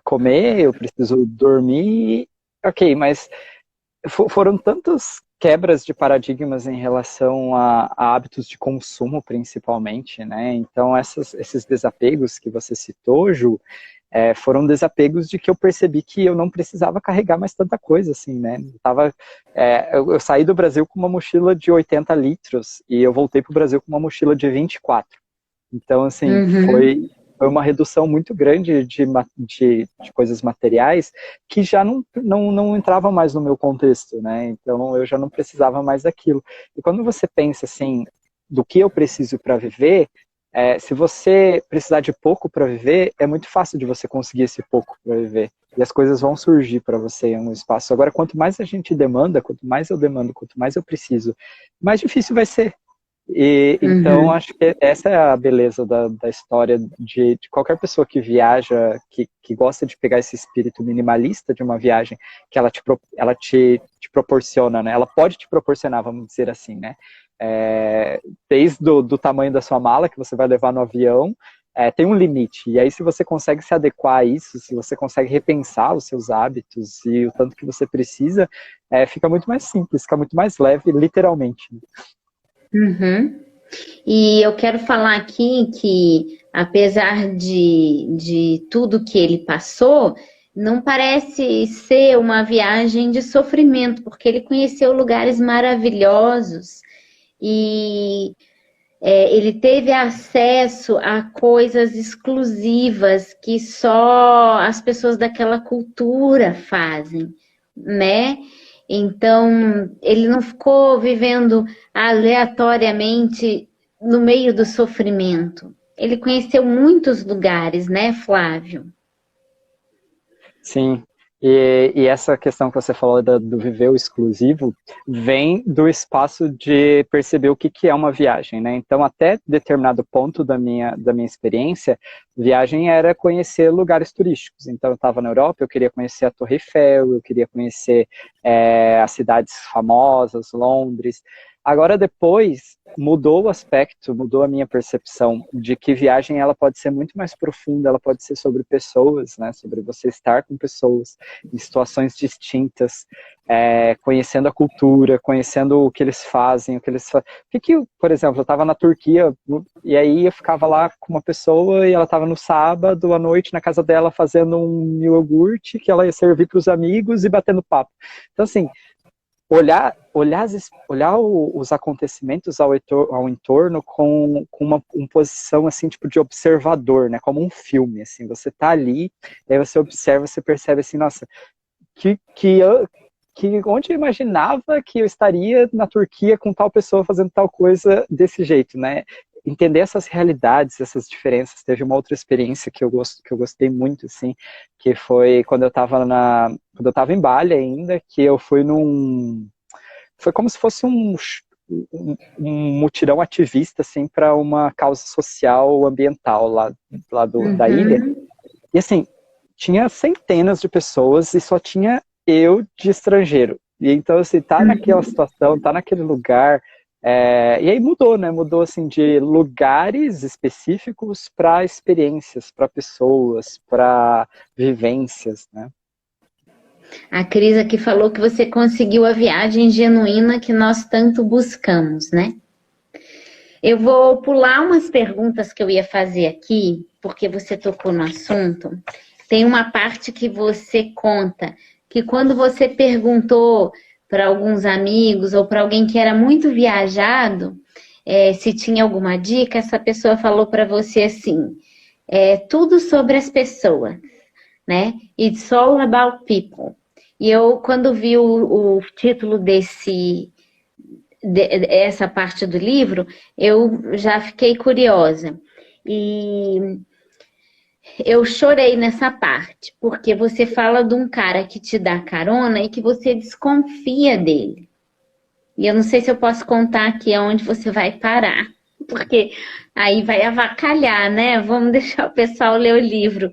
comer, eu preciso dormir, ok, mas foram tantas quebras de paradigmas em relação a hábitos de consumo, principalmente, né? Então, esses desapegos que você citou, Ju, foram desapegos de que eu percebi que eu não precisava carregar mais tanta coisa, assim, né? Eu saí do Brasil com uma mochila de 80 litros e eu voltei para o Brasil com uma mochila de 24. Então, assim, Uhum. foi uma redução muito grande de coisas materiais que já não entrava mais no meu contexto, né? Então, eu já não precisava mais daquilo. E quando você pensa, assim, do que eu preciso para viver, se você precisar de pouco para viver, é muito fácil de você conseguir esse pouco para viver. E as coisas vão surgir para você em um espaço. Agora, quanto mais a gente demanda, quanto mais eu demando, quanto mais eu preciso, mais difícil vai ser. E, então, Uhum. acho que essa é a beleza da história de qualquer pessoa que viaja, que gosta de pegar esse espírito minimalista de uma viagem que te proporciona, né? Ela pode te proporcionar, vamos dizer assim, né? Desde do tamanho da sua mala que você vai levar no avião, tem um limite. E aí, se você consegue se adequar a isso, se você consegue repensar os seus hábitos e o tanto que você precisa, fica muito mais simples, fica muito mais leve, literalmente. Né? Uhum. E eu quero falar aqui que, apesar de tudo que ele passou, não parece ser uma viagem de sofrimento, porque ele conheceu lugares maravilhosos e ele teve acesso a coisas exclusivas que só as pessoas daquela cultura fazem, né? Então, ele não ficou vivendo aleatoriamente no meio do sofrimento. Ele conheceu muitos lugares, né, Flávio? Sim, e essa questão que você falou do viver o exclusivo vem do espaço de perceber o que é uma viagem, né? Então, até determinado ponto da minha experiência, viagem era conhecer lugares turísticos. Então, eu estava na Europa, eu queria conhecer a Torre Eiffel, eu queria conhecer as cidades famosas, Londres. Agora, depois, mudou o aspecto, mudou a minha percepção de que viagem ela pode ser muito mais profunda, ela pode ser sobre pessoas, né? Sobre você estar com pessoas em situações distintas, conhecendo a cultura, conhecendo o que eles fazem, o que eles fazem. Por exemplo, eu estava na Turquia e aí eu ficava lá com uma pessoa e ela estava no sábado à noite na casa dela fazendo um iogurte que ela ia servir para os amigos e batendo papo. Então, assim, olhar os acontecimentos ao entorno com uma posição assim, tipo de observador, né? Como um filme, assim. Você tá ali, aí você observa, você percebe assim, nossa, onde eu imaginava que eu estaria na Turquia com tal pessoa fazendo tal coisa desse jeito, né? Entender essas realidades, essas diferenças. Teve uma outra experiência que eu gostei muito, assim, que foi quando eu estava em Bali ainda, que eu fui foi como se fosse um mutirão ativista, assim, para uma causa social ambiental da ilha. Uhum. E assim, tinha centenas de pessoas e só tinha eu de estrangeiro. E então, assim, tá naquela situação, tá naquele lugar. E aí mudou, né? Mudou, assim, de lugares específicos para experiências, para pessoas, para vivências, né? A Cris aqui falou que você conseguiu a viagem genuína que nós tanto buscamos, né? Eu vou pular umas perguntas que eu ia fazer aqui, porque você tocou no assunto. Tem uma parte que você conta que quando você perguntou para alguns amigos ou para alguém que era muito viajado, se tinha alguma dica, essa pessoa falou para você assim: tudo sobre as pessoas, né? It's all about people. E eu, quando vi o título essa parte do livro, eu já fiquei curiosa. E eu chorei nessa parte, porque você fala de um cara que te dá carona e que você desconfia dele. E eu não sei se eu posso contar aqui aonde você vai parar, porque aí vai avacalhar, né? Vamos deixar o pessoal ler o livro.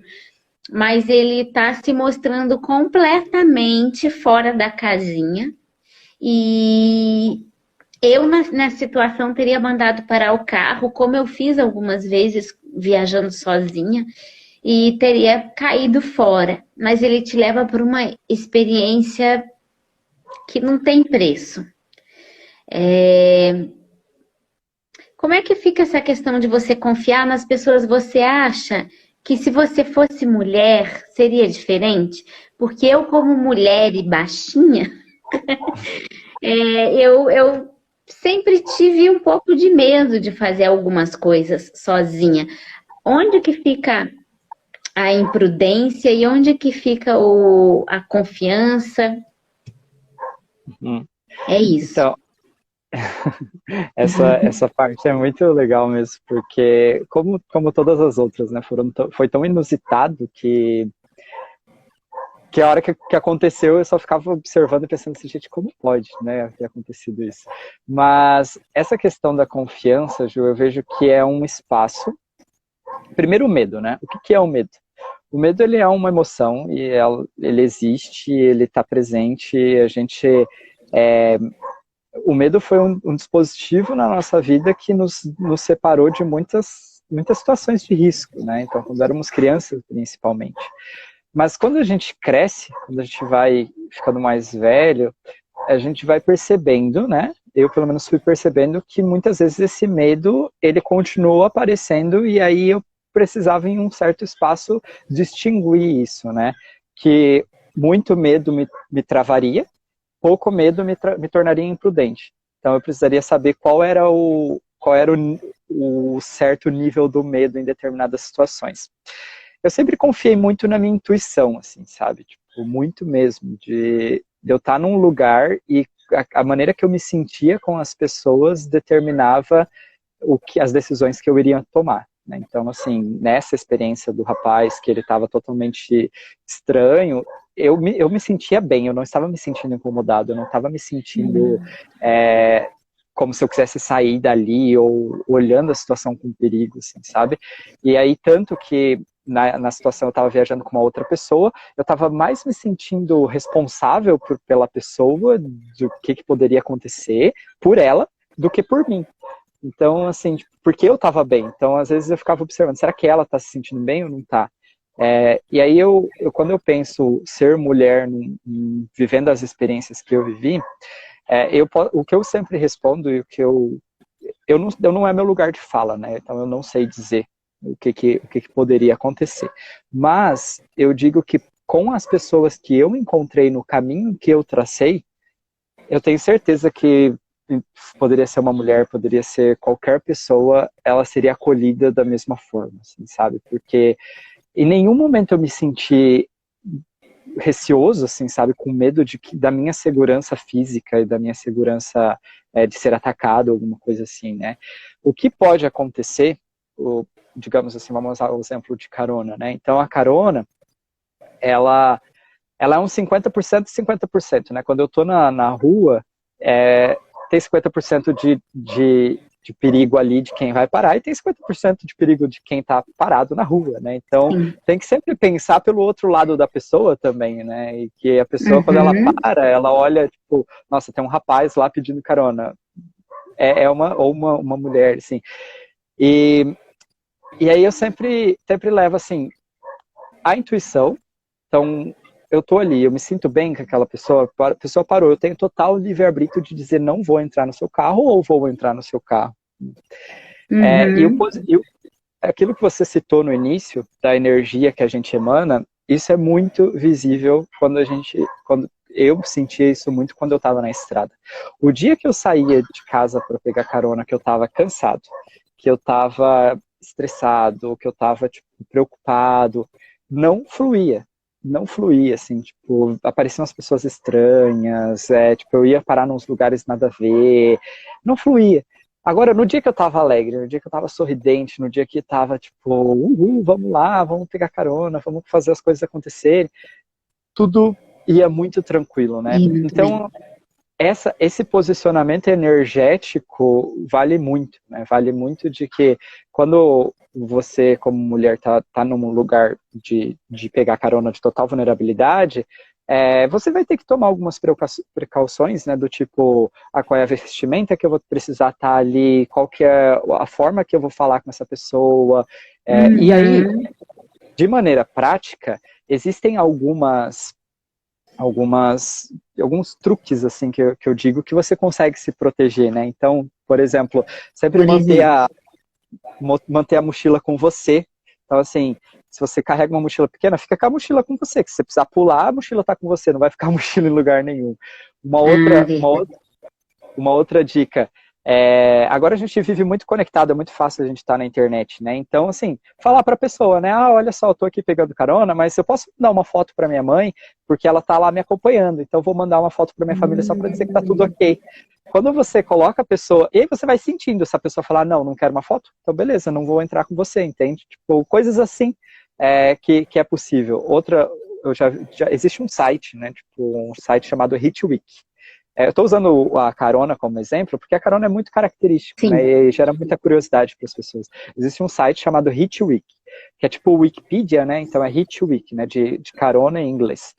Mas ele está se mostrando completamente fora da casinha e eu, na situação, teria mandado parar o carro, como eu fiz algumas vezes viajando sozinha e teria caído fora, mas ele te leva para uma experiência que não tem preço. Como é que fica essa questão de você confiar nas pessoas? Você acha que se você fosse mulher seria diferente? Porque eu, como mulher e baixinha, eu sempre tive um pouco de medo de fazer algumas coisas sozinha. Onde que fica a imprudência e onde que fica a confiança? É isso. Então, essa parte é muito legal mesmo, porque como todas as outras, né, foi tão inusitado que a hora que aconteceu eu só ficava observando e pensando assim, gente, como pode, né, ter acontecido isso? Mas essa questão da confiança, Ju, eu vejo que é um espaço. Primeiro o medo, né? O que é o medo? O medo, ele é uma emoção e ele existe, ele está presente, o medo foi um dispositivo na nossa vida que nos separou de muitas situações de risco, né? Então, quando éramos crianças, principalmente. Mas quando a gente cresce, quando a gente vai ficando mais velho, a gente vai percebendo, né? Eu, pelo menos, fui percebendo que muitas vezes esse medo, ele continuou aparecendo e aí eu precisava, em um certo espaço, distinguir isso, né? Que muito medo me travaria, pouco medo me tornaria imprudente. Então eu precisaria saber qual era o certo nível do medo em determinadas situações. Eu sempre confiei muito na minha intuição, assim, sabe? Tipo, muito mesmo, de eu estar num lugar e a maneira que eu me sentia com as pessoas determinava as decisões que eu iria tomar. Né? Então, assim, nessa experiência do rapaz, que ele estava totalmente estranho, eu me sentia bem, eu não estava me sentindo incomodado, eu não estava me sentindo como se eu quisesse sair dali ou olhando a situação com perigo, assim, sabe? E aí, tanto que na situação eu estava viajando com uma outra pessoa, eu estava mais me sentindo responsável pela pessoa, do que poderia acontecer por ela, do que por mim. Então, assim, porque eu estava bem. Então, às vezes eu ficava observando, será que ela está se sentindo bem ou não está? E aí, quando eu penso ser mulher, vivendo as experiências que eu vivi, o que eu sempre respondo e o que eu não é meu lugar de fala, né? Então, eu não sei dizer o que poderia acontecer. Mas eu digo que com as pessoas que eu encontrei no caminho que eu tracei, eu tenho certeza que poderia ser uma mulher, poderia ser qualquer pessoa, ela seria acolhida da mesma forma, assim, sabe? Porque em nenhum momento eu me senti receoso, assim, sabe? Com medo da minha segurança física e da minha segurança de ser atacado, alguma coisa assim, né? O que pode acontecer, digamos assim, vamos usar o exemplo de carona, né? Então, a carona, ela é um 50% e 50%, né? Quando eu tô na rua, tem 50% de perigo ali de quem vai parar e tem 50% de perigo de quem tá parado na rua, né? Então, tem que sempre pensar pelo outro lado da pessoa também, né? E que a pessoa, quando ela para, ela olha, tipo, nossa, tem um rapaz lá pedindo carona. Uma mulher, assim. E aí eu sempre levo, assim, a intuição. Então, eu tô ali, eu me sinto bem com aquela pessoa, a pessoa parou, eu tenho total livre-arbítrio de dizer não vou entrar no seu carro ou vou entrar no seu carro. E aquilo que você citou no início, da energia que a gente emana, isso é muito visível quando eu sentia isso muito quando eu estava na estrada. O dia que eu saía de casa para pegar carona, que eu estava cansado, que eu estava estressado, que eu estava tipo, preocupado, não fluía, assim, tipo, apareciam as pessoas estranhas, tipo, eu ia parar nos lugares nada a ver, não fluía. Agora, no dia que eu tava alegre, no dia que eu tava sorridente, no dia que tava, tipo, vamos lá, vamos pegar carona, vamos fazer as coisas acontecerem, tudo ia muito tranquilo, né? Então, esse posicionamento energético vale muito, né? Vale muito de que quando você, como mulher, tá num lugar de pegar carona de total vulnerabilidade, você vai ter que tomar algumas precauções, né? Do tipo, qual é a vestimenta que eu vou precisar estar ali, qual que é a forma que eu vou falar com essa pessoa, E aí, de maneira prática, existem alguns truques, assim, que eu digo que você consegue se proteger, né? Então, por exemplo, sempre manter a mochila com você. Então, assim, se você carrega uma mochila pequena, fica com a mochila com você, que se você precisar pular, a mochila tá com você, não vai ficar a mochila em lugar nenhum. Uma outra dica, agora a gente vive muito conectado, é muito fácil a gente estar na internet, né? Então, assim, falar para a pessoa, né? Olha só, eu tô aqui pegando carona, mas eu posso mandar uma foto para minha mãe, porque ela tá lá me acompanhando, então eu vou mandar uma foto para minha família só para dizer que tá tudo ok. Quando você coloca a pessoa, e aí você vai sentindo, se a pessoa falar, não quero uma foto, então beleza, não vou entrar com você, entende? Tipo, coisas assim que é possível. Outra, já existe um site, né? Tipo, um site chamado Hitweek. Eu estou usando a carona como exemplo, porque a carona é muito característica, né, e gera muita curiosidade para as pessoas. Existe um site chamado Hitweek, que é tipo o Wikipedia, né? Então é Hitweek, né? De carona em inglês.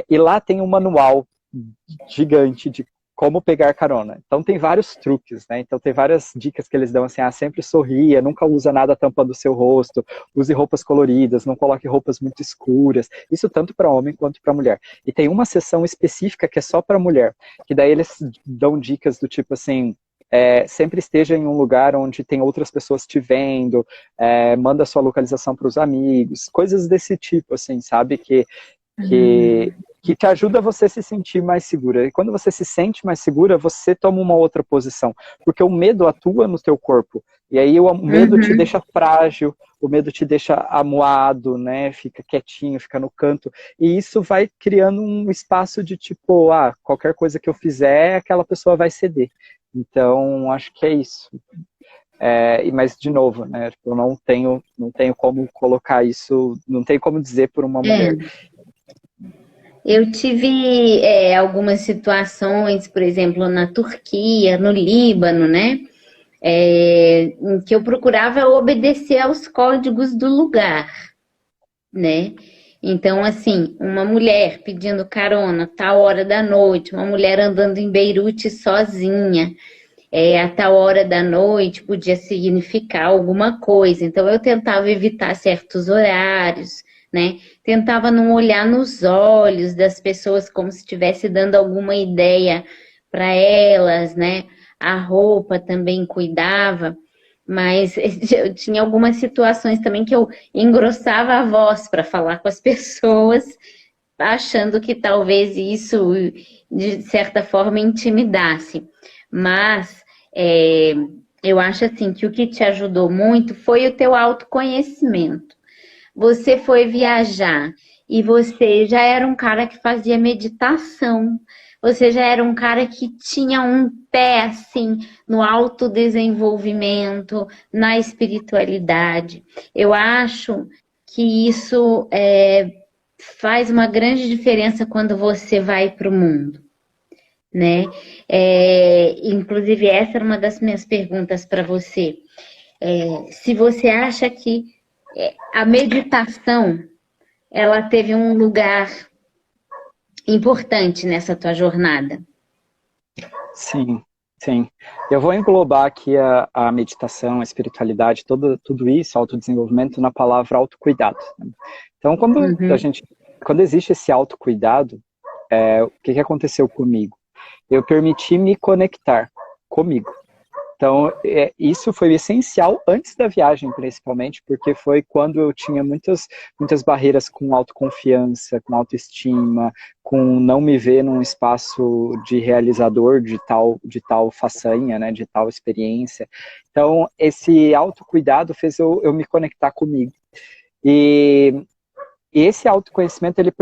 E lá tem um manual gigante de como pegar carona. Então tem vários truques, né? Então tem várias dicas que eles dão assim, sempre sorria, nunca usa nada tampando o seu rosto, use roupas coloridas, não coloque roupas muito escuras. Isso tanto para homem quanto para mulher. E tem uma seção específica que é só para mulher, que daí eles dão dicas do tipo assim, sempre esteja em um lugar onde tem outras pessoas te vendo, manda sua localização para os amigos, coisas desse tipo, assim, sabe? Que te ajuda a você se sentir mais segura. E quando você se sente mais segura, você toma uma outra posição. Porque o medo atua no teu corpo. E aí o medo te deixa frágil, o medo te deixa amuado, né? Fica quietinho, fica no canto. E isso vai criando um espaço de tipo, qualquer coisa que eu fizer, aquela pessoa vai ceder. Então, acho que é isso. Mas, de novo, né? Eu não tenho como colocar isso, não tenho como dizer por uma mulher. Eu tive algumas situações, por exemplo, na Turquia, no Líbano, né? Em que eu procurava obedecer aos códigos do lugar, né? Então, assim, uma mulher pedindo carona a tal hora da noite, uma mulher andando em Beirute sozinha, a tal hora da noite podia significar alguma coisa. Então, eu tentava evitar certos horários, né? Tentava não olhar nos olhos das pessoas como se estivesse dando alguma ideia para elas, né? A roupa também cuidava, mas eu tinha algumas situações também que eu engrossava a voz para falar com as pessoas, achando que talvez isso, de certa forma, intimidasse. Mas eu acho assim que o que te ajudou muito foi o teu autoconhecimento. Você foi viajar e você já era um cara que fazia meditação. Você já era um cara que tinha um pé assim no autodesenvolvimento, na espiritualidade. Eu acho que isso faz uma grande diferença quando você vai para o mundo, né? Inclusive, essa era uma das minhas perguntas para você. Se você acha que a meditação ela teve um lugar importante nessa tua jornada. Sim, sim. Eu vou englobar aqui a meditação, a espiritualidade, tudo isso, autodesenvolvimento, na palavra autocuidado. Então, quando existe esse autocuidado, o que aconteceu comigo? Eu permiti me conectar comigo. Então, isso foi essencial antes da viagem, principalmente, porque foi quando eu tinha muitas barreiras com autoconfiança, com autoestima, com não me ver num espaço de realizador de tal façanha, né, de tal experiência. Então, esse autocuidado fez eu me conectar comigo. E esse autoconhecimento, ele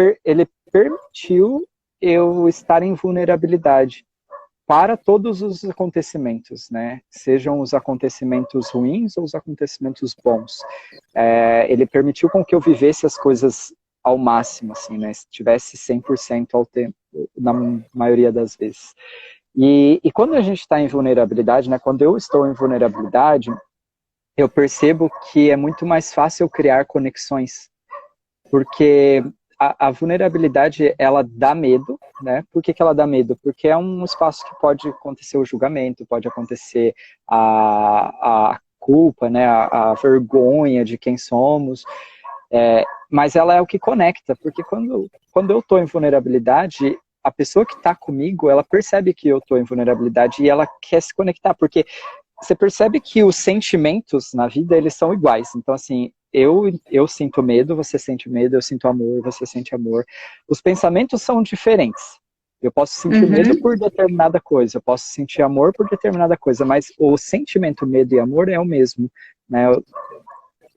permitiu eu estar em vulnerabilidade para todos os acontecimentos, né? Sejam os acontecimentos ruins ou os acontecimentos bons. Ele permitiu com que eu vivesse as coisas ao máximo, assim, né? Estivesse 100% ao tempo, na maioria das vezes. E quando a gente está em vulnerabilidade, né? Quando eu estou em vulnerabilidade, eu percebo que é muito mais fácil criar conexões, porque a vulnerabilidade, ela dá medo, né? Por que ela dá medo? Porque é um espaço que pode acontecer o julgamento, pode acontecer a culpa, né, a vergonha de quem somos, mas ela é o que conecta, porque quando eu estou em vulnerabilidade, a pessoa que está comigo, ela percebe que eu estou em vulnerabilidade e ela quer se conectar, porque você percebe que os sentimentos na vida, eles são iguais. Então, assim, eu sinto medo, você sente medo, eu sinto amor, você sente amor. Os pensamentos são diferentes. Eu posso sentir medo por determinada coisa, eu posso sentir amor por determinada coisa, mas o sentimento medo e amor é o mesmo, né?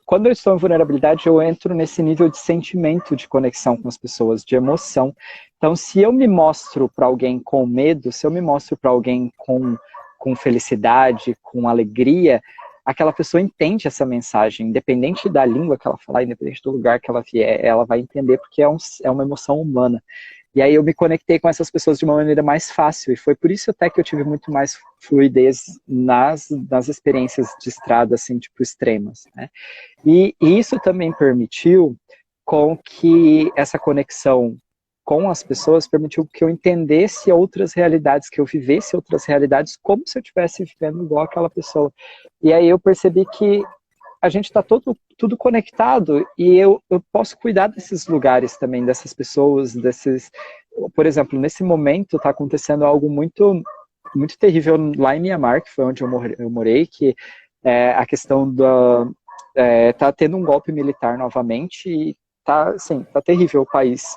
Quando eu estou em vulnerabilidade, eu entro nesse nível de sentimento, de conexão com as pessoas, de emoção. Então, se eu me mostro para alguém com medo, se eu me mostro para alguém com felicidade, com alegria, aquela pessoa entende essa mensagem, independente da língua que ela falar, independente do lugar que ela vier, ela vai entender porque é uma emoção humana. E aí eu me conectei com essas pessoas de uma maneira mais fácil, e foi por isso até que eu tive muito mais fluidez nas experiências de estrada, assim, tipo, extremas, né? E isso também permitiu com que essa conexão com as pessoas permitiu que eu entendesse outras realidades, que eu vivesse outras realidades como se eu estivesse vivendo igual aquela pessoa. E aí eu percebi que a gente está tudo conectado e eu posso cuidar desses lugares também, dessas pessoas, Por exemplo, nesse momento está acontecendo algo muito, muito terrível lá em Mianmar, que foi onde eu morei, que é a questão tá tendo um golpe militar novamente e tá terrível o país.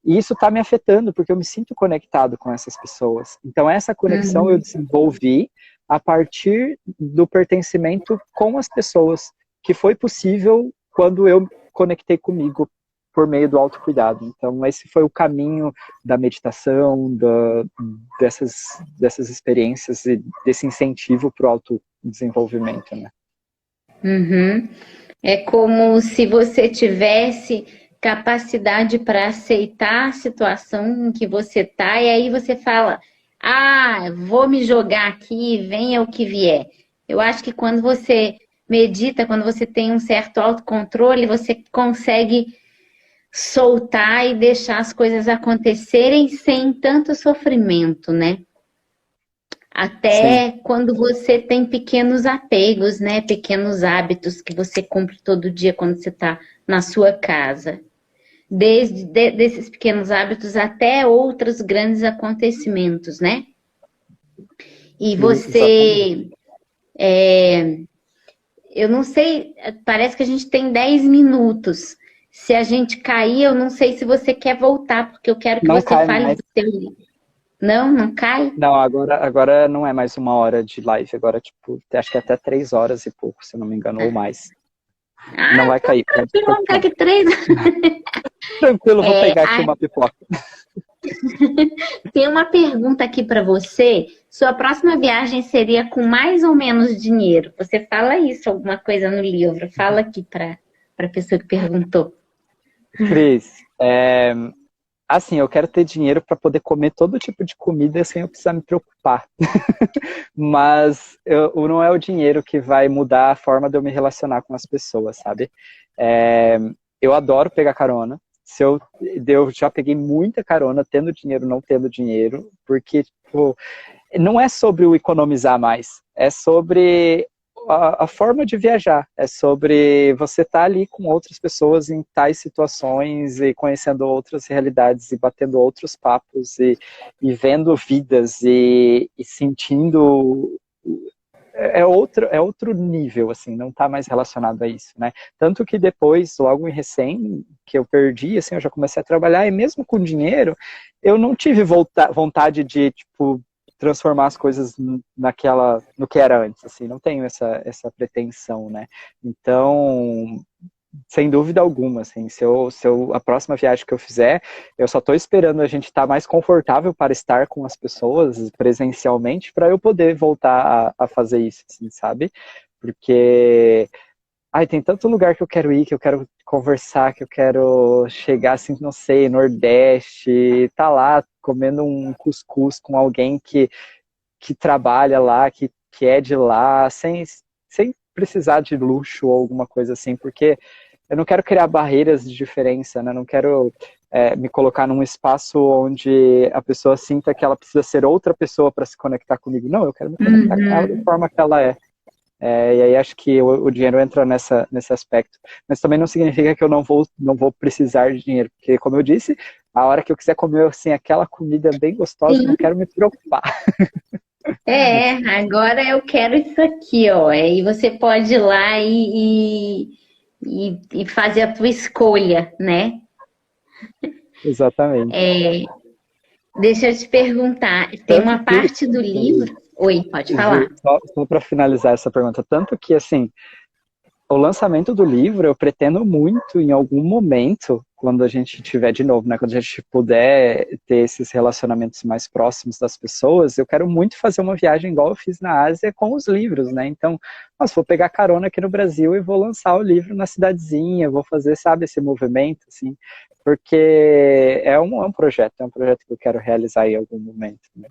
E isso está me afetando, porque eu me sinto conectado com essas pessoas. Então, essa conexão eu desenvolvi a partir do pertencimento com as pessoas, que foi possível quando eu conectei comigo por meio do autocuidado. Então, esse foi o caminho da meditação, dessas experiências e desse incentivo para o autodesenvolvimento, né? É como se você tivesse capacidade para aceitar a situação em que você está, e aí você fala, vou me jogar aqui, venha o que vier. Eu acho que quando você medita, quando você tem um certo autocontrole, você consegue soltar e deixar as coisas acontecerem sem tanto sofrimento, né? Até quando você tem pequenos apegos, né? Pequenos hábitos que você cumpre todo dia quando você está na sua casa. Desses pequenos hábitos até outros grandes acontecimentos, né? E você... eu não sei, parece que a gente tem 10 minutos. Se a gente cair, eu não sei se você quer voltar, porque eu quero que você fale do seu livro. Não cai? Não, agora não é mais 1 hora de live, agora, tipo, acho que até 3 horas e pouco, se eu não me engano, ou mais. Não vai cair. Vamos ficar aqui 3 Tranquilo, vou pegar aqui uma pipoca. Tem uma pergunta aqui para você. Sua próxima viagem seria com mais ou menos dinheiro? Você fala isso, alguma coisa no livro. Fala aqui para a pessoa que perguntou. Cris, assim, eu quero ter dinheiro para poder comer todo tipo de comida sem eu precisar me preocupar. Mas não é o dinheiro que vai mudar a forma de eu me relacionar com as pessoas, sabe? Eu adoro pegar carona. Eu já peguei muita carona, tendo dinheiro, não tendo dinheiro, porque, tipo, não é sobre o economizar mais, é sobre a forma de viajar, é sobre você estar ali com outras pessoas em tais situações e conhecendo outras realidades e batendo outros papos e vendo vidas e sentindo... É outro nível, assim, não está mais relacionado a isso, né? Tanto que depois, logo em recém, que eu perdi, assim, eu já comecei a trabalhar, e mesmo com dinheiro, eu não tive vontade de, tipo, transformar as coisas no que era antes, assim, não tenho essa pretensão, né? Então, sem dúvida alguma, assim, a próxima viagem que eu fizer, eu só estou esperando a gente estar mais confortável para estar com as pessoas presencialmente, para eu poder voltar a fazer isso, assim, sabe? Porque tem tanto lugar que eu quero ir, que eu quero conversar, que eu quero chegar, assim, não sei, Nordeste, tá lá comendo um cuscuz com alguém que trabalha lá, que é de lá, sem precisar de luxo ou alguma coisa assim, porque eu não quero criar barreiras de diferença, né? Não quero me colocar num espaço onde a pessoa sinta que ela precisa ser outra pessoa para se conectar comigo. Não, eu quero me conectar com ela da forma que ela é. E aí acho que o dinheiro entra nesse aspecto. Mas também não significa que eu não vou precisar de dinheiro, porque, como eu disse, a hora que eu quiser comer assim, aquela comida bem gostosa, eu não Sim. quero me preocupar. Agora eu quero isso aqui, ó. E você pode ir lá e fazer a tua escolha, né? Exatamente. Deixa eu te perguntar, tem Tanto uma que, parte do livro. Oi, pode falar. só para finalizar essa pergunta, tanto que, assim, o lançamento do livro, eu pretendo muito, em algum momento, quando a gente tiver de novo, né, quando a gente puder ter esses relacionamentos mais próximos das pessoas, eu quero muito fazer uma viagem igual eu fiz na Ásia com os livros, né? Então, nossa, vou pegar carona aqui no Brasil e vou lançar o livro na cidadezinha, vou fazer, sabe, esse movimento, assim, porque é um projeto que eu quero realizar em algum momento, né?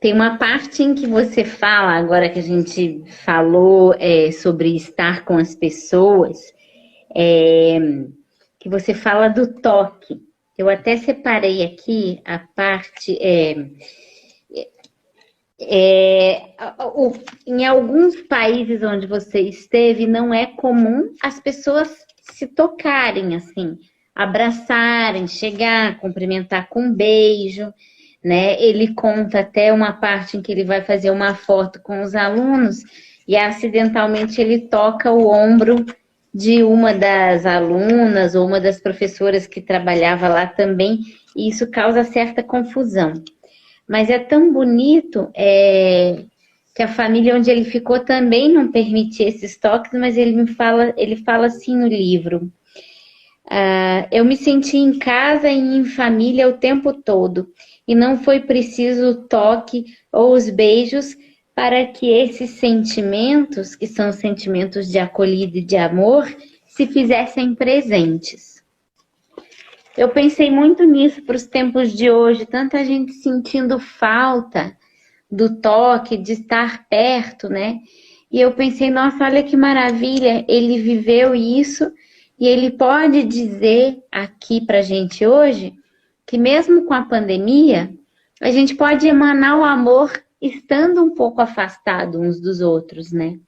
Tem uma parte em que você fala, agora que a gente falou sobre estar com as pessoas, é, que você fala do toque. Eu até separei aqui a parte. Em alguns países onde você esteve, não é comum as pessoas se tocarem assim, abraçarem, chegar, cumprimentar com um beijo, né? Ele conta até uma parte em que ele vai fazer uma foto com os alunos e acidentalmente ele toca o ombro de uma das alunas ou uma das professoras que trabalhava lá também, e isso causa certa confusão. Mas é tão bonito que a família onde ele ficou também não permitia esses toques, mas ele fala assim no livro: eu me senti em casa e em família o tempo todo, e não foi preciso o toque ou os beijos para que esses sentimentos, que são sentimentos de acolhida e de amor, se fizessem presentes. Eu pensei muito nisso para os tempos de hoje, tanta gente sentindo falta do toque, de estar perto, né? E eu pensei, nossa, olha que maravilha, ele viveu isso e ele pode dizer aqui para a gente hoje que mesmo com a pandemia, a gente pode emanar o amor estando um pouco afastado uns dos outros, né?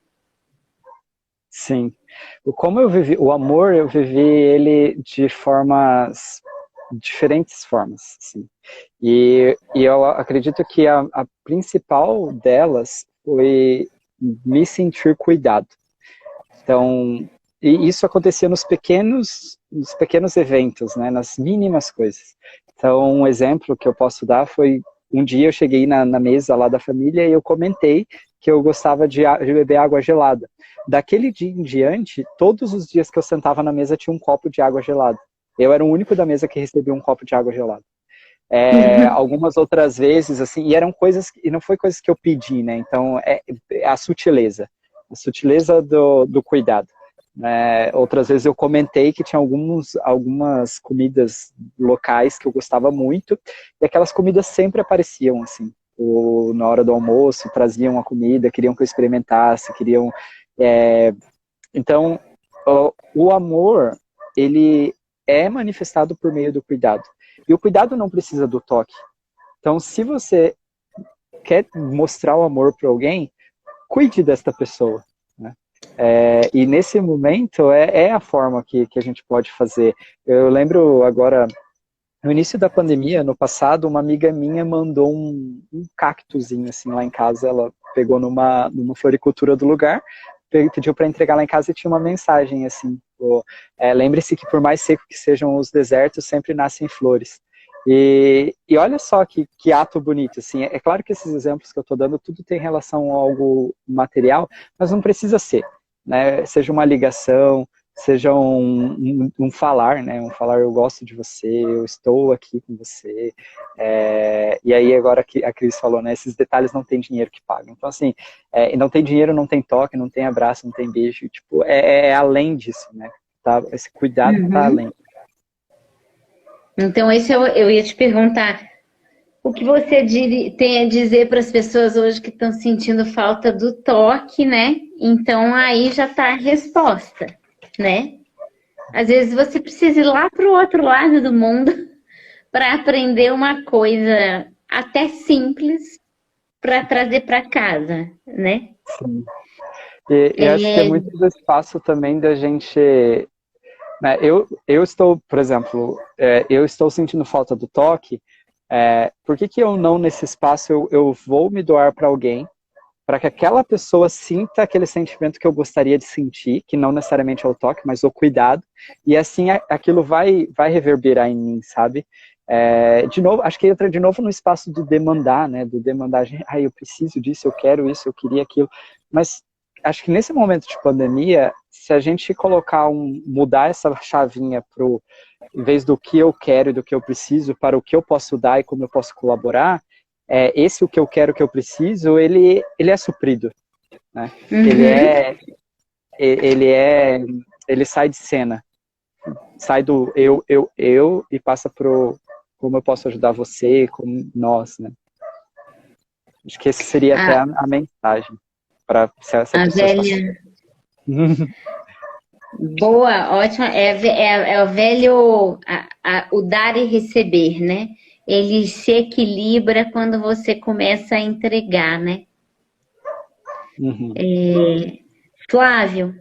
Sim. Como eu vivi o amor, eu vivi ele de diferentes formas, sim. E eu acredito que a principal delas foi me sentir cuidado. Então, e isso acontecia nos pequenos eventos, né, nas mínimas coisas. Então, um exemplo que eu posso dar foi, um dia eu cheguei na mesa lá da família e eu comentei que eu gostava de beber água gelada. Daquele dia em diante, todos os dias que eu sentava na mesa tinha um copo de água gelada. Eu era o único da mesa que recebia um copo de água gelada. Algumas outras vezes, assim, e eram coisas, e não foi coisas que eu pedi, né? Então, é a sutileza do cuidado. Outras vezes eu comentei que tinha algumas comidas locais que eu gostava muito, e aquelas comidas sempre apareciam, assim, na hora do almoço, traziam a comida, queriam que eu experimentasse, queriam... Então, o amor, ele é manifestado por meio do cuidado. E o cuidado não precisa do toque. Então, se você quer mostrar o amor para alguém, cuide desta pessoa, né? E nesse momento é a forma que a gente pode fazer. Eu lembro agora, no início da pandemia, no passado, uma amiga minha mandou um cactuzinho assim lá em casa. Ela pegou numa floricultura do lugar, pediu para entregar lá em casa e tinha uma mensagem assim: lembre-se que por mais seco que sejam os desertos, sempre nascem flores. E olha só que ato bonito, assim. É claro que esses exemplos que eu estou dando, tudo tem relação a algo material, mas não precisa ser, né? Seja uma ligação, seja um falar, né? Um falar, eu gosto de você, eu estou aqui com você. E aí agora que a Cris falou, né? Esses detalhes não tem dinheiro que paga. Então, assim, não tem dinheiro, não tem toque, não tem abraço, não tem beijo. Tipo, além disso, né? Tá? Esse cuidado tá além. Então, esse eu ia te perguntar, o que você tem a dizer para as pessoas hoje que estão sentindo falta do toque, né? Então, aí já está a resposta, né? Às vezes você precisa ir lá para o outro lado do mundo para aprender uma coisa até simples, para trazer para casa, né? Sim. E acho que é muito do espaço também da gente, né, eu estou, por exemplo, eu estou sentindo falta do toque, por que que eu não, nesse espaço, eu vou me doar para alguém, para que aquela pessoa sinta aquele sentimento que eu gostaria de sentir, que não necessariamente é o toque, mas o cuidado, e assim aquilo vai reverberar em mim, sabe? De novo, acho que entra de novo no espaço do demandar, né? Do demandar, eu preciso disso, eu quero isso, eu queria aquilo, mas acho que nesse momento de pandemia, se a gente mudar essa chavinha em vez do que eu quero e do que eu preciso, para o que eu posso dar e como eu posso colaborar, esse o que eu quero, o que eu preciso, ele é suprido, né? Uhum. Ele sai de cena, sai do eu e passa pro como eu posso ajudar você, como nós, né? Acho que esse seria até A, a mensagem para se essa a pessoa está velha, boa, ótima, é o velho, o dar e receber, né? Ele se equilibra quando você começa a entregar, né? Uhum. Flávio,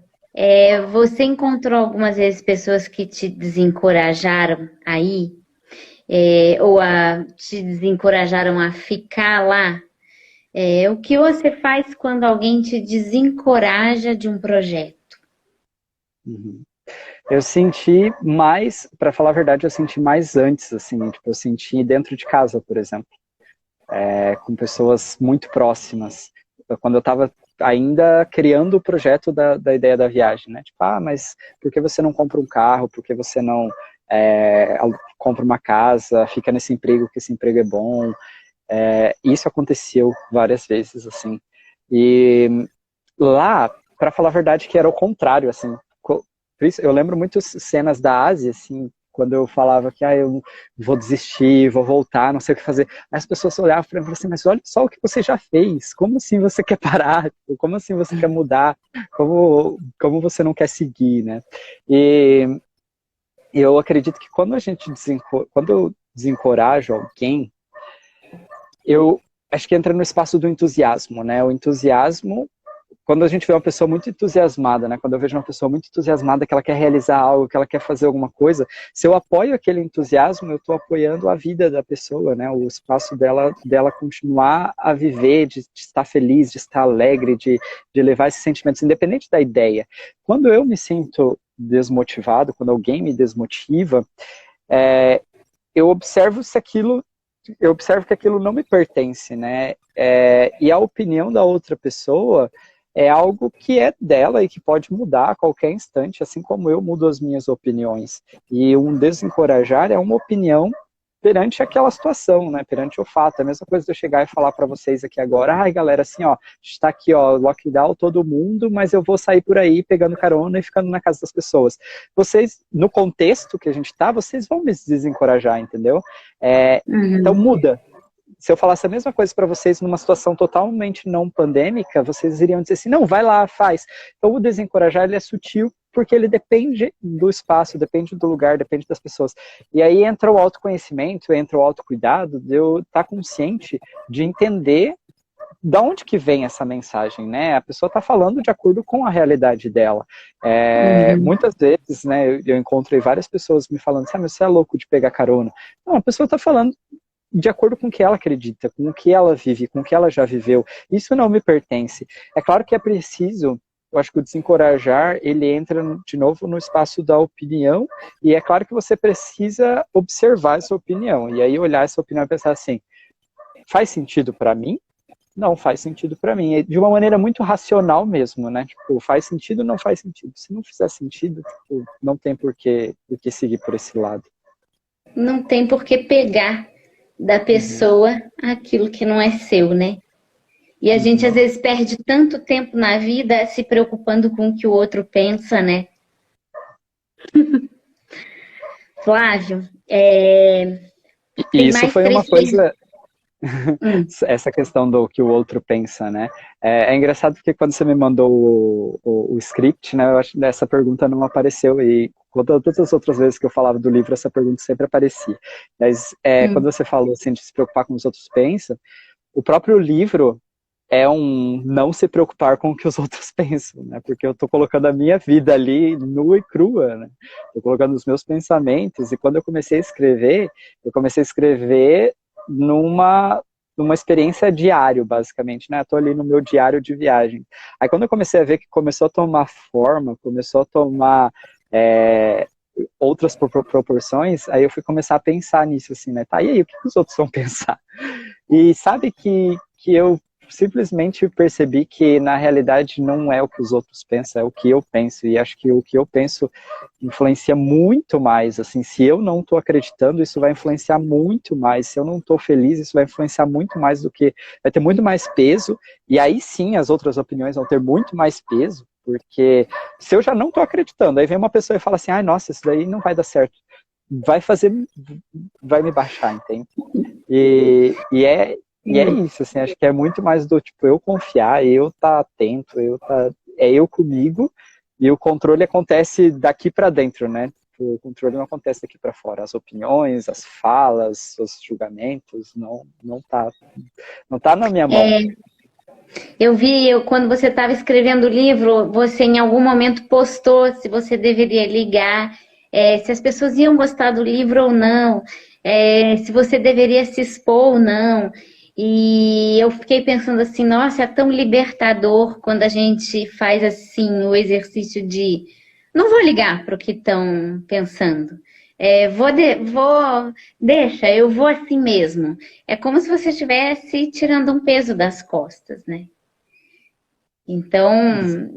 você encontrou algumas vezes pessoas que te desencorajaram aí, ou te desencorajaram a ficar lá? O que você faz quando alguém te desencoraja de um projeto? Uhum. Eu senti mais, para falar a verdade, eu senti mais antes, assim, tipo, eu senti dentro de casa, por exemplo, com pessoas muito próximas. Quando eu estava ainda criando o projeto da ideia da viagem, né? Tipo, mas por que você não compra um carro? Por que você não compra uma casa? Fica nesse emprego, que esse emprego é bom? Isso aconteceu várias vezes, assim. E lá, para falar a verdade, que era o contrário, assim. Eu lembro muitas cenas da Ásia, assim, quando eu falava que eu vou desistir, vou voltar, não sei o que fazer. Aí as pessoas olhavam para mim e falavam assim, mas olha só o que você já fez. Como assim você quer parar? Como assim você quer mudar? Como você não quer seguir, né? E eu acredito que quando eu desencorajo alguém, eu acho que entra no espaço do entusiasmo, né? O entusiasmo, quando a gente vê uma pessoa muito entusiasmada, né? Quando eu vejo uma pessoa muito entusiasmada que ela quer realizar algo, que ela quer fazer alguma coisa, se eu apoio aquele entusiasmo, eu estou apoiando a vida da pessoa, né? O espaço dela continuar a viver, de estar feliz, de estar alegre, de levar esses sentimentos, independente da ideia. Quando eu me sinto desmotivado, quando alguém me desmotiva, eu observo se aquilo eu observo que aquilo não me pertence, né? E a opinião da outra pessoa é algo que é dela e que pode mudar a qualquer instante, assim como eu mudo as minhas opiniões. E um desencorajar é uma opinião perante aquela situação, né? Perante o fato. É a mesma coisa de eu chegar e falar para vocês aqui agora, galera, assim, ó, está aqui, ó, lockdown todo mundo, mas eu vou sair por aí pegando carona e ficando na casa das pessoas. Vocês, no contexto que a gente tá, vocês vão me desencorajar, entendeu? Então Uhum. muda. Se eu falasse a mesma coisa para vocês numa situação totalmente não pandêmica, vocês iriam dizer assim, não, vai lá, faz. Então o desencorajar, ele é sutil, porque ele depende do espaço, depende do lugar, depende das pessoas. E aí entra o autoconhecimento, entra o autocuidado, de eu estar consciente de entender de onde que vem essa mensagem, né? A pessoa está falando de acordo com a realidade dela. Uhum. Muitas vezes, né, eu encontrei várias pessoas me falando assim, mas você é louco de pegar carona. Não, a pessoa está falando de acordo com o que ela acredita, com o que ela vive, com o que ela já viveu. Isso não me pertence. É claro que é preciso, eu acho que o desencorajar, ele entra de novo no espaço da opinião, e é claro que você precisa observar essa opinião, e aí olhar essa opinião e pensar assim, faz sentido para mim? Não faz sentido para mim. De uma maneira muito racional mesmo, né? Tipo, faz sentido ou não faz sentido? Se não fizer sentido, tipo, não tem por que seguir por esse lado. Não tem por que pegar da Uhum, pessoa aquilo que não é seu, né? E a gente às uhum. vezes perde tanto tempo na vida se preocupando com o que o outro pensa, né? Flávio, E tem isso mais foi três uma perguntas. coisa, essa questão do que o outro pensa, né? É engraçado porque quando você me mandou o script, né, eu acho que essa pergunta não apareceu e todas as outras vezes que eu falava do livro, essa pergunta sempre aparecia. Mas quando você falou assim, de se preocupar com os outros pensam, o próprio livro é um não se preocupar com o que os outros pensam, né? Porque eu estou colocando a minha vida ali nua e crua, né? Estou colocando os meus pensamentos, e quando eu comecei a escrever numa experiência diário, basicamente, né? Estou ali no meu diário de viagem. Aí quando eu comecei a ver que começou a tomar forma, começou a tomar outras proporções, aí eu fui começar a pensar nisso, assim, né? Tá, e aí, o que os outros vão pensar? E sabe que eu simplesmente percebi que, na realidade, não é o que os outros pensam, é o que eu penso. E acho que o que eu penso influencia muito mais. Assim, se eu não estou acreditando, isso vai influenciar muito mais. Se eu não estou feliz, isso vai influenciar muito mais do que... Vai ter muito mais peso. E aí sim, as outras opiniões vão ter muito mais peso. Porque se eu já não estou acreditando, aí vem uma pessoa e fala assim, ai, nossa, isso daí não vai dar certo. Vai me baixar, entende? E é isso, assim, acho que é muito mais do tipo, eu confiar, eu tá atento, é eu comigo, e o controle acontece daqui para dentro, né? O controle não acontece daqui para fora. As opiniões, as falas, os julgamentos, não tá na minha mão. Eu vi, quando você estava escrevendo o livro, você em algum momento postou se você deveria ligar, se as pessoas iam gostar do livro ou não, se você deveria se expor ou não. E eu fiquei pensando assim, nossa, é tão libertador quando a gente faz assim o exercício de não vou ligar para o que estão pensando. Deixa, eu vou assim mesmo. É como se você estivesse tirando um peso das costas, né? Então,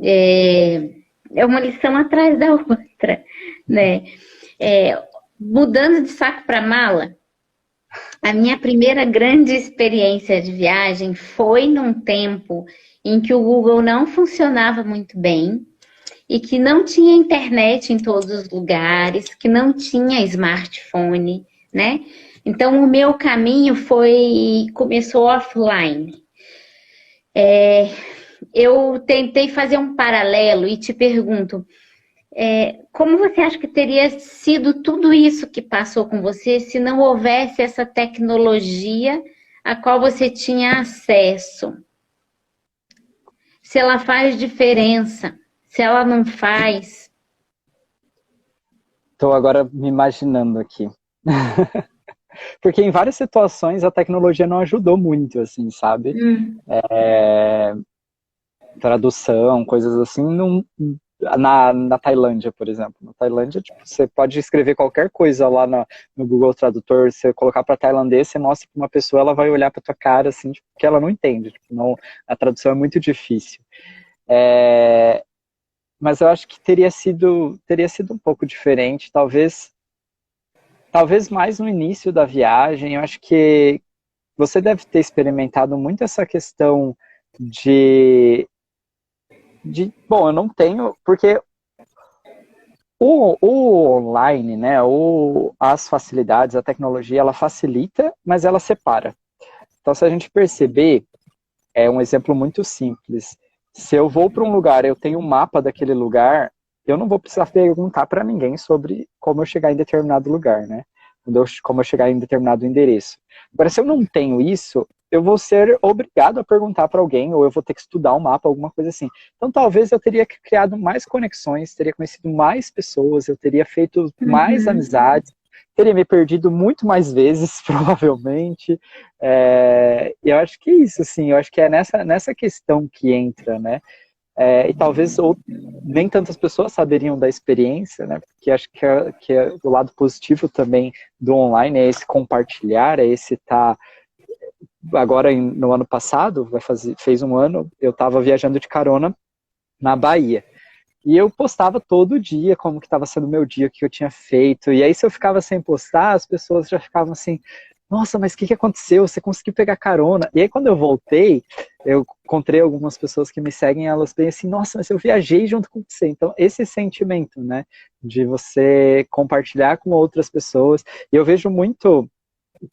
é uma lição atrás da outra, né? Mudando de saco para mala, a minha primeira grande experiência de viagem foi num tempo em que o Google não funcionava muito bem e que não tinha internet em todos os lugares, que não tinha smartphone, né? Então, o meu caminho começou offline. Eu tentei fazer um paralelo e te pergunto, como você acha que teria sido tudo isso que passou com você se não houvesse essa tecnologia a qual você tinha acesso? Se ela faz diferença, se ela não faz. Estou agora me imaginando aqui. Porque em várias situações a tecnologia não ajudou muito, assim, sabe? Tradução, coisas assim, na Tailândia, por exemplo. Na Tailândia, tipo, você pode escrever qualquer coisa lá no Google Tradutor, você colocar para tailandês, você mostra para uma pessoa, ela vai olhar para tua cara, assim, tipo, que ela não entende. Tipo, não, a tradução é muito difícil. Mas eu acho que teria sido um pouco diferente, talvez mais no início da viagem. Eu acho que você deve ter experimentado muito essa questão bom, eu não tenho, porque o online, né, as facilidades, a tecnologia, ela facilita, mas ela separa. Então, se a gente perceber, é um exemplo muito simples. Se eu vou para um lugar, eu tenho um mapa daquele lugar, eu não vou precisar perguntar para ninguém sobre como eu chegar em determinado lugar, né? Como eu chegar em determinado endereço. Agora, se eu não tenho isso, eu vou ser obrigado a perguntar para alguém, ou eu vou ter que estudar um mapa, alguma coisa assim. Então, talvez eu teria criado mais conexões, teria conhecido mais pessoas, eu teria feito mais amizades, teria me perdido muito mais vezes, provavelmente. E eu acho que é isso, assim, eu acho que é nessa questão que entra, né? E talvez nem tantas pessoas saberiam da experiência, né? Porque acho que o lado positivo também do online é esse compartilhar, é esse estar... Agora, no ano passado, fez um ano, eu estava viajando de carona na Bahia. E eu postava todo dia como que estava sendo o meu dia, o que eu tinha feito. E aí, se eu ficava sem postar, as pessoas já ficavam assim, nossa, mas o que aconteceu? Você conseguiu pegar carona? E aí, quando eu voltei, eu encontrei algumas pessoas que me seguem, elas bem assim, nossa, mas eu viajei junto com você. Então, esse sentimento, né, de você compartilhar com outras pessoas. E eu vejo muito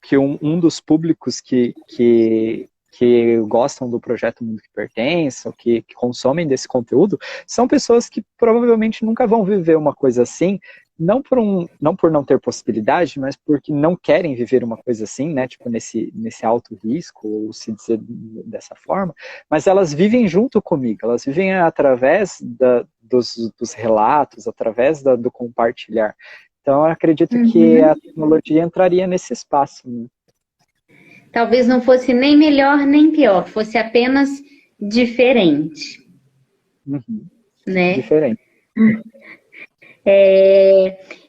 que um dos públicos que gostam do projeto Mundo que Pertence, ou que consomem desse conteúdo, são pessoas que provavelmente nunca vão viver uma coisa assim, não por não ter possibilidade, mas porque não querem viver uma coisa assim, né, tipo nesse alto risco, ou se dizer dessa forma, mas elas vivem junto comigo, elas vivem através dos relatos, através do compartilhar. Então, eu acredito que a tecnologia entraria nesse espaço, né? Talvez não fosse nem melhor nem pior, fosse apenas diferente, Uhum. né? Diferente.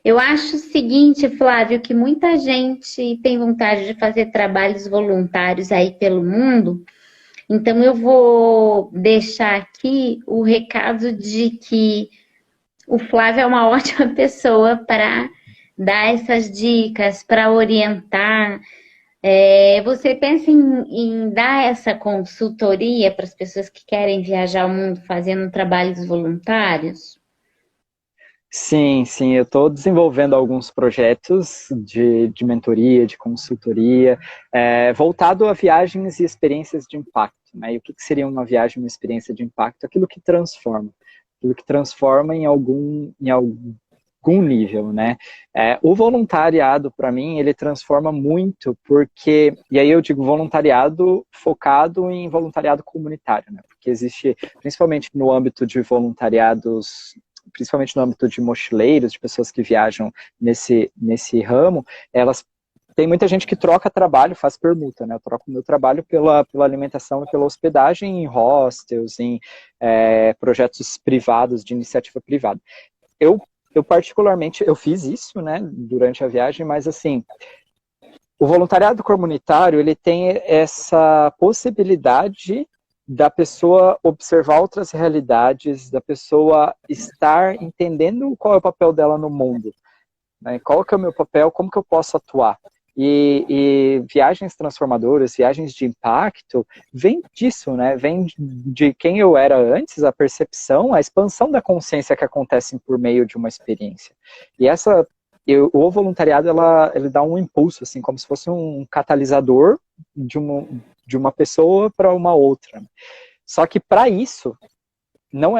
Eu acho o seguinte, Flávio, que muita gente tem vontade de fazer trabalhos voluntários aí pelo mundo, então eu vou deixar aqui o recado de que o Flávio é uma ótima pessoa para dar essas dicas, para orientar. Você pensa em dar essa consultoria para as pessoas que querem viajar o mundo fazendo trabalhos voluntários? Sim, sim, eu estou desenvolvendo alguns projetos de mentoria, de consultoria, voltado a viagens e experiências de impacto, né? E o que seria uma viagem e uma experiência de impacto? Aquilo que transforma em algum nível, né? O voluntariado, para mim, ele transforma muito, porque, e aí eu digo voluntariado focado em voluntariado comunitário, né? Porque existe, principalmente no âmbito de voluntariados, principalmente no âmbito de mochileiros, de pessoas que viajam nesse ramo, tem muita gente que troca trabalho, faz permuta, né? Eu troco o meu trabalho pela alimentação e pela hospedagem em hostels, em projetos privados, de iniciativa privada. Eu particularmente, eu fiz isso, né, durante a viagem, mas assim, o voluntariado comunitário, ele tem essa possibilidade da pessoa observar outras realidades, da pessoa estar entendendo qual é o papel dela no mundo, né, qual que é o meu papel, como que eu posso atuar. E viagens transformadoras, viagens de impacto, vem disso, né? Vem de quem eu era antes, a percepção, a expansão da consciência que acontece por meio de uma experiência. E o voluntariado, ele dá um impulso, assim, como se fosse um catalisador de uma pessoa para uma outra. Só que para isso,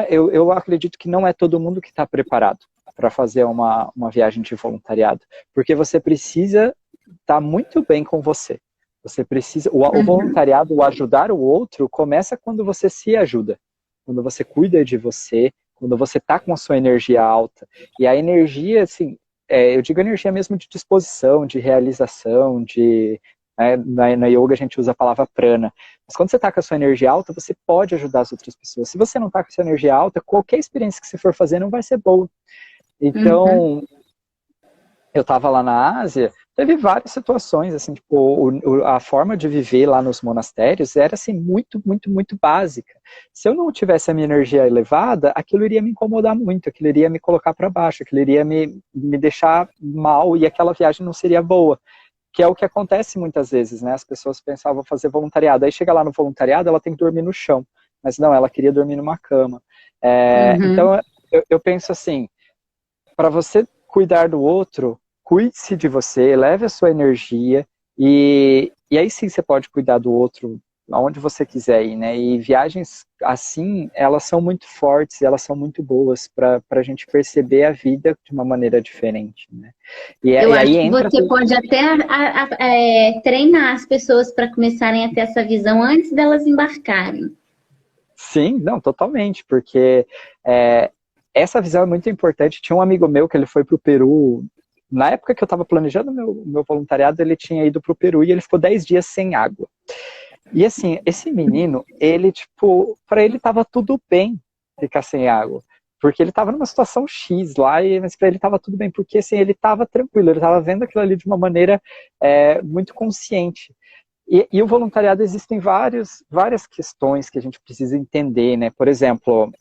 eu acredito que não é todo mundo que está preparado para fazer uma viagem de voluntariado, porque você precisa estar muito bem com você. Você precisa, o voluntariado, o ajudar o outro, começa quando você se ajuda, quando você cuida de você, quando você está com a sua energia alta. E a energia, assim, eu digo energia mesmo de disposição, de realização, na yoga a gente usa a palavra prana. Mas quando você está com a sua energia alta, você pode ajudar as outras pessoas. Se você não está com a sua energia alta, qualquer experiência que você for fazer não vai ser boa. Então, eu estava lá na Ásia, teve várias situações, assim, tipo, a forma de viver lá nos monastérios era, assim, muito, muito, muito básica. Se eu não tivesse a minha energia elevada, aquilo iria me incomodar muito, aquilo iria me colocar para baixo, aquilo iria me deixar mal e aquela viagem não seria boa. Que é o que acontece muitas vezes, né? As pessoas pensavam fazer voluntariado, aí chega lá no voluntariado, ela tem que dormir no chão. Mas não, ela queria dormir numa cama. Então, eu penso assim, para você cuidar do outro, cuide-se de você, eleve a sua energia e aí sim você pode cuidar do outro aonde você quiser ir, né? E viagens assim, elas são muito fortes, elas são muito boas para a gente perceber a vida de uma maneira diferente, né? Eu acho que você pode até treinar as pessoas para começarem a ter essa visão antes delas embarcarem. Sim, não, totalmente, porque essa visão é muito importante. Tinha um amigo meu que ele foi para o Peru, na época que eu estava planejando meu voluntariado, ele tinha ido para o Peru e ele ficou 10 dias sem água. E assim, esse menino, ele, tipo, para ele tava tudo bem ficar sem água. Porque ele tava numa situação X lá, mas para ele tava tudo bem, porque assim, ele tava tranquilo, ele tava vendo aquilo ali de uma maneira muito consciente. E o voluntariado, existem várias questões que a gente precisa entender, né? Por exemplo,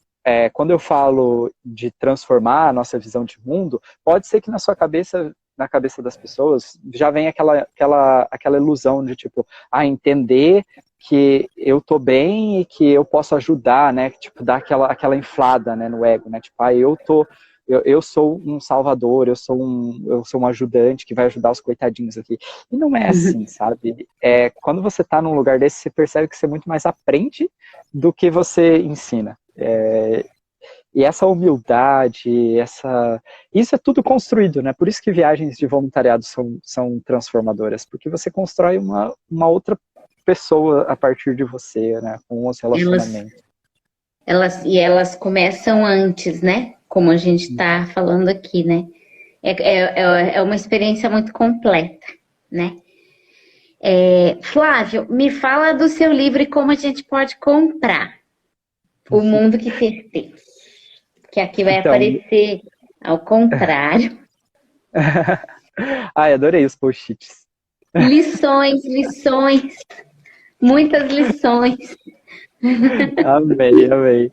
quando eu falo de transformar a nossa visão de mundo, pode ser que na cabeça das pessoas, já vem aquela ilusão de tipo, entender que eu tô bem e que eu posso ajudar, né? Tipo, dar aquela inflada, né, no ego, né? Tipo, eu sou um salvador, eu sou um ajudante que vai ajudar os coitadinhos aqui. E não é assim, sabe? Quando você tá num lugar desse, você percebe que você muito mais aprende do que você ensina. E essa humildade, isso é tudo construído, né? Por isso que viagens de voluntariado são transformadoras, porque você constrói uma outra pessoa a partir de você, né? Com os Elas, relacionamentos. elas começam antes, né? Como a gente está falando aqui, né? É uma experiência muito completa, né? Flávio, me fala do seu livro e como a gente pode comprar O Mundo que Pertence. Que aqui vai Então, aparecer ao contrário. ai, adorei os post-its. Lições, muitas lições. Amei, amei.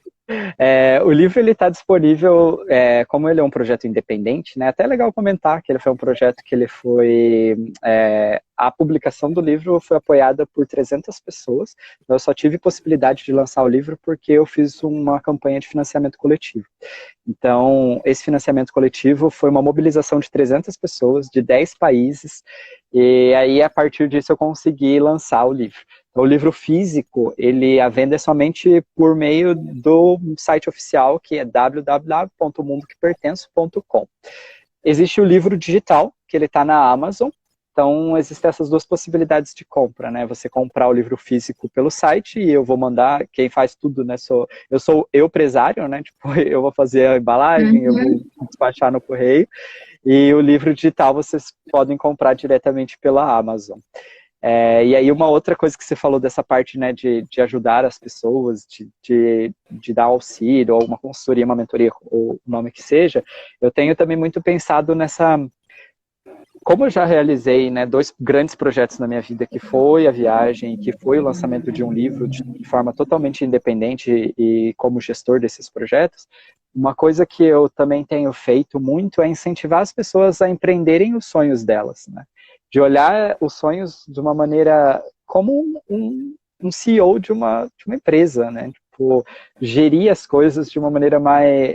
O livro ele está disponível, como ele é um projeto independente, né? Até é legal comentar que ele foi um projeto que ele foi, a publicação do livro foi apoiada por 300 pessoas. Eu só tive possibilidade de lançar o livro porque eu fiz uma campanha de financiamento coletivo. Então, esse financiamento coletivo foi uma mobilização de 300 pessoas, de 10 países, e aí, a partir disso, eu consegui lançar o livro. Então, o livro físico, a venda é somente por meio do site oficial, que é www.mundoquepertenço.com. Existe o livro digital, que ele está na Amazon. Então, existem essas duas possibilidades de compra, né? Você comprar o livro físico pelo site e eu vou mandar, quem faz tudo, né? Eu sou empresário, né? Tipo, eu vou fazer a embalagem, eu vou despachar no correio. E o livro digital vocês podem comprar diretamente pela Amazon. E aí uma outra coisa que você falou dessa parte, né, de ajudar as pessoas, de dar auxílio, ou uma consultoria, uma mentoria, ou o nome que seja, eu tenho também muito pensado nessa... Como eu já realizei, né, 2 grandes projetos na minha vida, que foi a viagem, que foi o lançamento de um livro de forma totalmente independente e como gestor desses projetos, uma coisa que eu também tenho feito muito é incentivar as pessoas a empreenderem os sonhos delas, né? De olhar os sonhos de uma maneira como um CEO de uma empresa, né? Tipo, gerir as coisas de uma maneira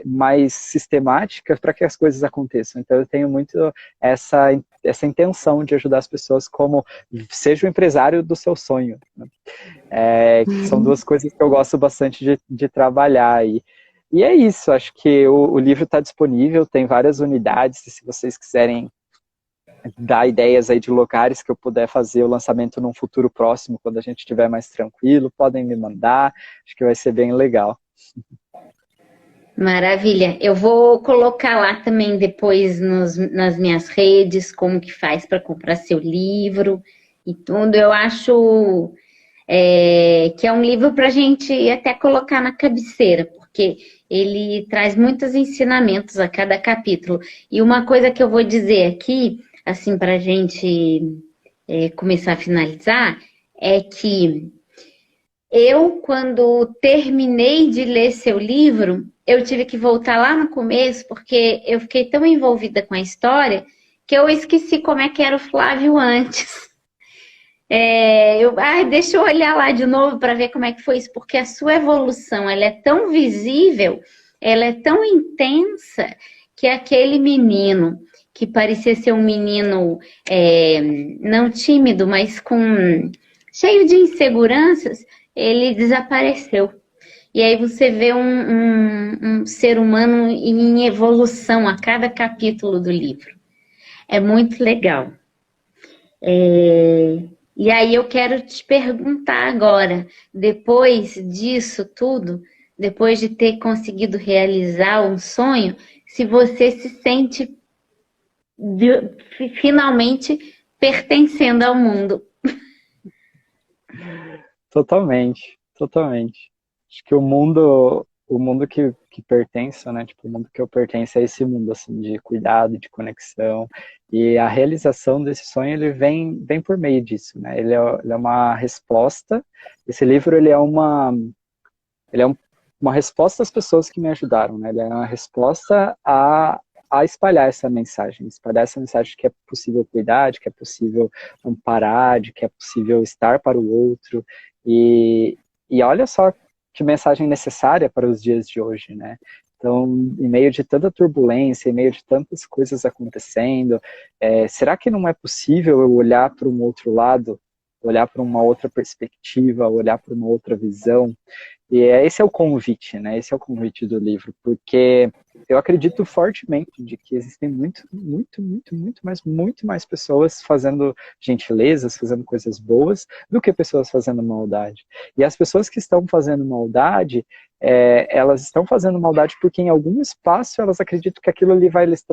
mais sistemática para que as coisas aconteçam. Então eu tenho muito essa intenção de ajudar as pessoas como seja o empresário do seu sonho, né? Que são 2 coisas que eu gosto bastante de trabalhar. E é isso, acho que o livro está disponível, tem várias unidades, e se vocês quiserem dar ideias aí de lugares que eu puder fazer o lançamento num futuro próximo, quando a gente estiver mais tranquilo, podem me mandar, acho que vai ser bem legal. Maravilha. Eu vou colocar lá também depois nas minhas redes como que faz para comprar seu livro e tudo. Eu acho que é um livro para a gente até colocar na cabeceira, porque ele traz muitos ensinamentos a cada capítulo. E uma coisa que eu vou dizer aqui, assim, para a gente começar a finalizar, é que eu, quando terminei de ler seu livro, eu tive que voltar lá no começo, porque eu fiquei tão envolvida com a história que eu esqueci como é que era o Flávio antes. Deixa eu olhar lá de novo para ver como é que foi isso, porque a sua evolução ela é tão visível, ela é tão intensa, que aquele menino que parecia ser um menino não tímido, mas cheio de inseguranças, ele desapareceu. E aí você vê um ser humano em evolução a cada capítulo do livro. É muito legal. E aí eu quero te perguntar agora, depois disso tudo, depois de ter conseguido realizar um sonho, se você se sente finalmente pertencendo ao mundo. Totalmente, totalmente. Acho que o mundo que pertenço, né? Tipo, o mundo que eu pertenço é esse mundo, assim, de cuidado, de conexão. E a realização desse sonho, ele vem por meio disso, né? Ele é uma resposta. Esse livro, uma resposta às pessoas que me ajudaram, né? Ele é uma resposta a espalhar essa mensagem de que é possível cuidar, de que é possível amparar, de que é possível estar para o outro. E olha só que mensagem necessária para os dias de hoje, né? Então, em meio de tanta turbulência, em meio de tantas coisas acontecendo, será que não é possível eu olhar para um outro lado olhar para uma outra perspectiva, olhar para uma outra visão. E esse é o convite, né? Esse é o convite do livro, porque eu acredito fortemente de que existem muito mais pessoas fazendo gentilezas, fazendo coisas boas, do que pessoas fazendo maldade. E as pessoas que estão fazendo maldade, elas estão fazendo maldade porque em algum espaço elas acreditam que aquilo ali vai lhes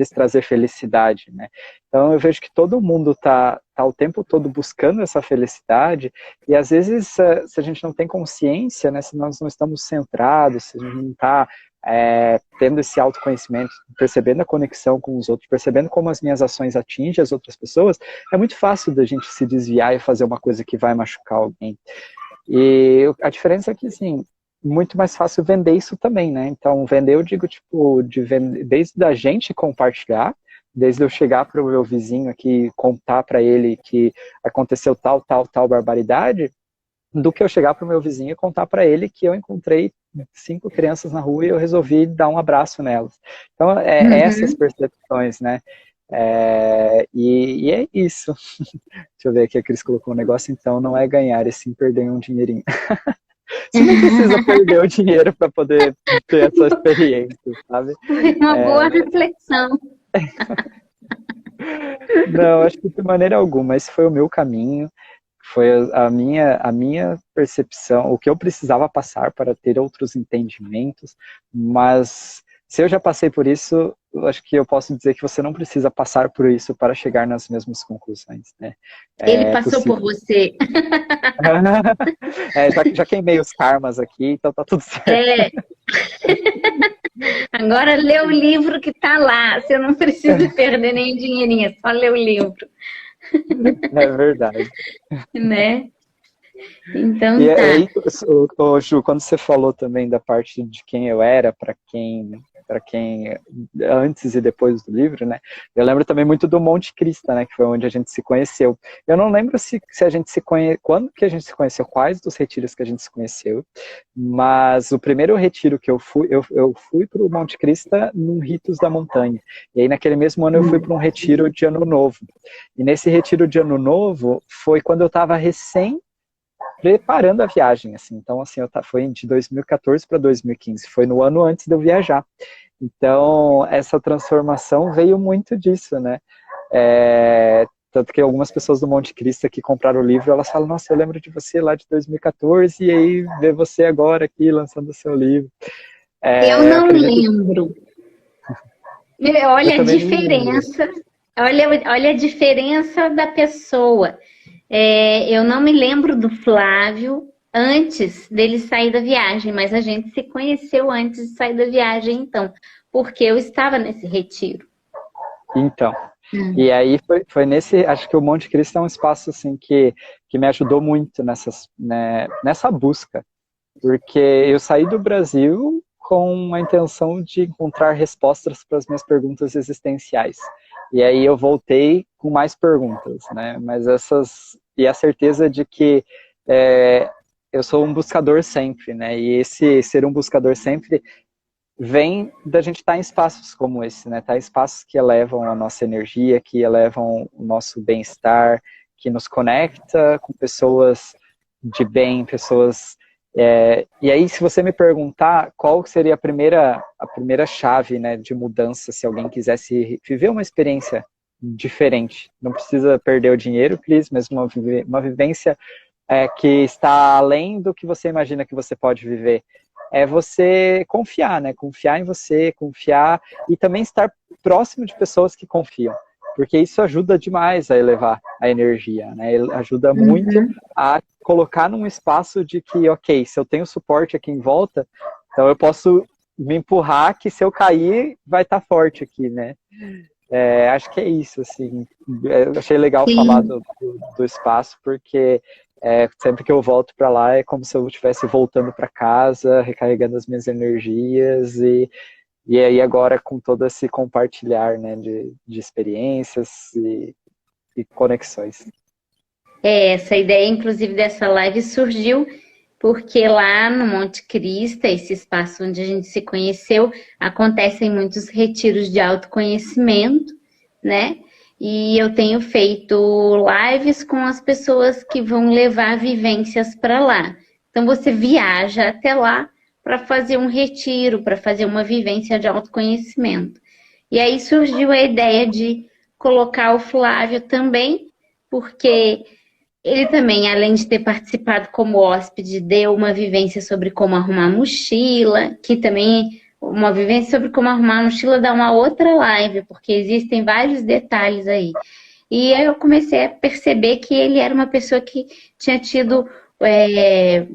trazer felicidade, né? Então eu vejo que todo mundo tá o tempo todo buscando essa felicidade, e às vezes se a gente não tem consciência, né, se nós não estamos centrados, se a gente não está tendo esse autoconhecimento, percebendo a conexão com os outros, percebendo como as minhas ações atingem as outras pessoas, é muito fácil da gente se desviar e fazer uma coisa que vai machucar alguém. E a diferença é que, assim, muito mais fácil vender isso também, né? Então, vender, eu digo, tipo, de vender, desde a gente compartilhar, desde eu chegar para o meu vizinho aqui e contar para ele que aconteceu tal barbaridade, do que eu chegar para o meu vizinho e contar para ele que eu encontrei 5 crianças na rua e eu resolvi dar um abraço nelas. Então, essas percepções, né? E é isso. Deixa eu ver aqui, a Cris colocou um negócio, então não é ganhar, e sim perder um dinheirinho. Você não precisa perder o dinheiro para poder ter essa experiência, sabe? Foi uma boa reflexão. Não, acho que de maneira alguma. Esse foi o meu caminho, foi a minha percepção, o que eu precisava passar para ter outros entendimentos, mas se eu já passei por isso, eu acho que eu posso dizer que você não precisa passar por isso para chegar nas mesmas conclusões, né? Ele passou por você. Já queimei os karmas aqui, então tá tudo certo. Agora lê o livro que tá lá, você não precisa perder nem dinheirinho, é só ler o livro. É verdade. Né? Então e tá. aí, Ju, quando você falou também da parte de quem eu era, para quem antes e depois do livro, né? Eu lembro também muito do Monte Cristo, né? Que foi onde a gente se conheceu. Eu não lembro se a gente se quando que a gente se conheceu, quais dos retiros que a gente se conheceu, mas o primeiro retiro que eu fui para o Monte Cristo num Ritos da Montanha. E aí naquele mesmo ano eu fui para um retiro de Ano Novo. E nesse retiro de Ano Novo foi quando eu estava preparando a viagem, assim. Então, assim, foi de 2014 para 2015, foi no ano antes de eu viajar. Então, essa transformação veio muito disso, né? Tanto que algumas pessoas do Monte Cristo que compraram o livro, elas falam, nossa, eu lembro de você lá de 2014, e aí ver você agora aqui lançando o seu livro. Eu não lembro. Olha a diferença. Olha a diferença da pessoa. Eu não me lembro do Flávio antes dele sair da viagem, mas a gente se conheceu antes de sair da viagem, então, porque eu estava nesse retiro. Então, e aí foi nesse, acho que o Monte Cristo é um espaço assim que me ajudou muito nessa busca, porque eu saí do Brasil com a intenção de encontrar respostas para as minhas perguntas existenciais. E aí eu voltei com mais perguntas, né? Mas e a certeza de que eu sou um buscador sempre, né? E esse ser um buscador sempre vem da gente estar em espaços como esse, né? Estar em espaços que elevam a nossa energia, que elevam o nosso bem-estar, que nos conecta com pessoas de bem, pessoas... e aí, se você me perguntar qual seria a primeira chave, né, de mudança, se alguém quisesse viver uma experiência diferente, não precisa perder o dinheiro, Cris, mas uma vivência que está além do que você imagina que você pode viver, é você confiar, né? Confiar em você, confiar e também estar próximo de pessoas que confiam, porque isso ajuda demais a elevar a energia, né? Ajuda muito a colocar num espaço de que, ok, se eu tenho suporte aqui em volta, então eu posso me empurrar que se eu cair, vai estar forte aqui, né? Acho que é isso, assim. Eu achei legal falar do espaço, porque sempre que eu volto para lá é como se eu estivesse voltando para casa, recarregando as minhas energias e aí agora com todo esse compartilhar, né, de experiências e conexões. Essa ideia, inclusive, dessa live surgiu porque lá no Monte Cristo, esse espaço onde a gente se conheceu, acontecem muitos retiros de autoconhecimento, né? E eu tenho feito lives com as pessoas que vão levar vivências para lá. Então você viaja até lá para fazer um retiro, para fazer uma vivência de autoconhecimento. E aí surgiu a ideia de colocar o Flávio também, porque ele também, além de ter participado como hóspede, deu uma vivência sobre como arrumar mochila, que também uma vivência sobre como arrumar mochila dá uma outra live, porque existem vários detalhes aí. E aí eu comecei a perceber que ele era uma pessoa que tinha tido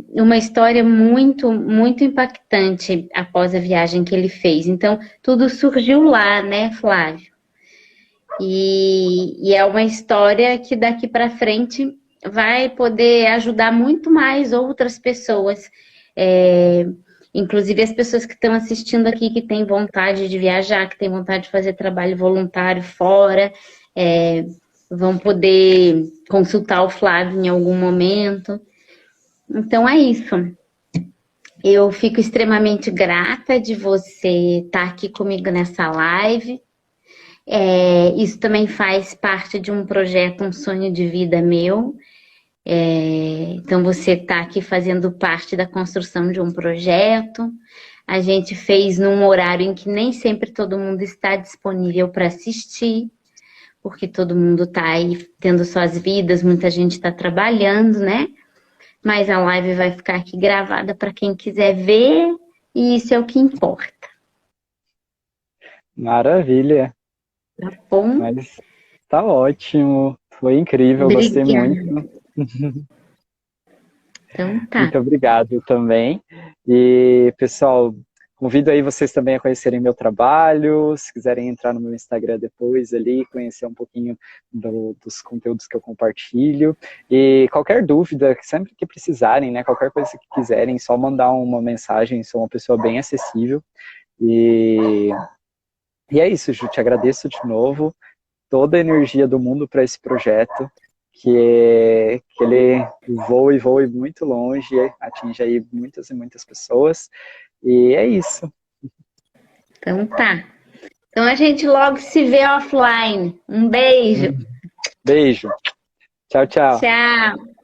uma história muito, muito impactante após a viagem que ele fez. Então, tudo surgiu lá, né, Flávio? E é uma história que daqui para frente vai poder ajudar muito mais outras pessoas. Inclusive as pessoas que estão assistindo aqui, que têm vontade de viajar, que têm vontade de fazer trabalho voluntário fora, vão poder consultar o Flávio em algum momento. Então é isso. Eu fico extremamente grata de você estar aqui comigo nessa live. Isso também faz parte de um projeto, um sonho de vida meu. Então você está aqui fazendo parte da construção de um projeto. A gente fez num horário em que nem sempre todo mundo está disponível para assistir, porque todo mundo está aí tendo suas vidas, muita gente está trabalhando, né? Mas a live vai ficar aqui gravada para quem quiser ver, e isso é o que importa. Maravilha. Tá bom? Mas tá ótimo. Foi incrível, Obrigada. gostei muito. Então tá. Muito obrigado também. E, pessoal, convido aí vocês também a conhecerem meu trabalho, se quiserem entrar no meu Instagram depois ali, conhecer um pouquinho dos conteúdos que eu compartilho. E qualquer dúvida, sempre que precisarem, né, qualquer coisa que quiserem, só mandar uma mensagem, sou uma pessoa bem acessível. E é isso, Ju, te agradeço de novo, toda a energia do mundo para esse projeto, que ele voe muito longe, atinja aí muitas e muitas pessoas. E é isso. Então tá. Então a gente logo se vê offline. Um beijo. Beijo. Tchau, tchau. Tchau.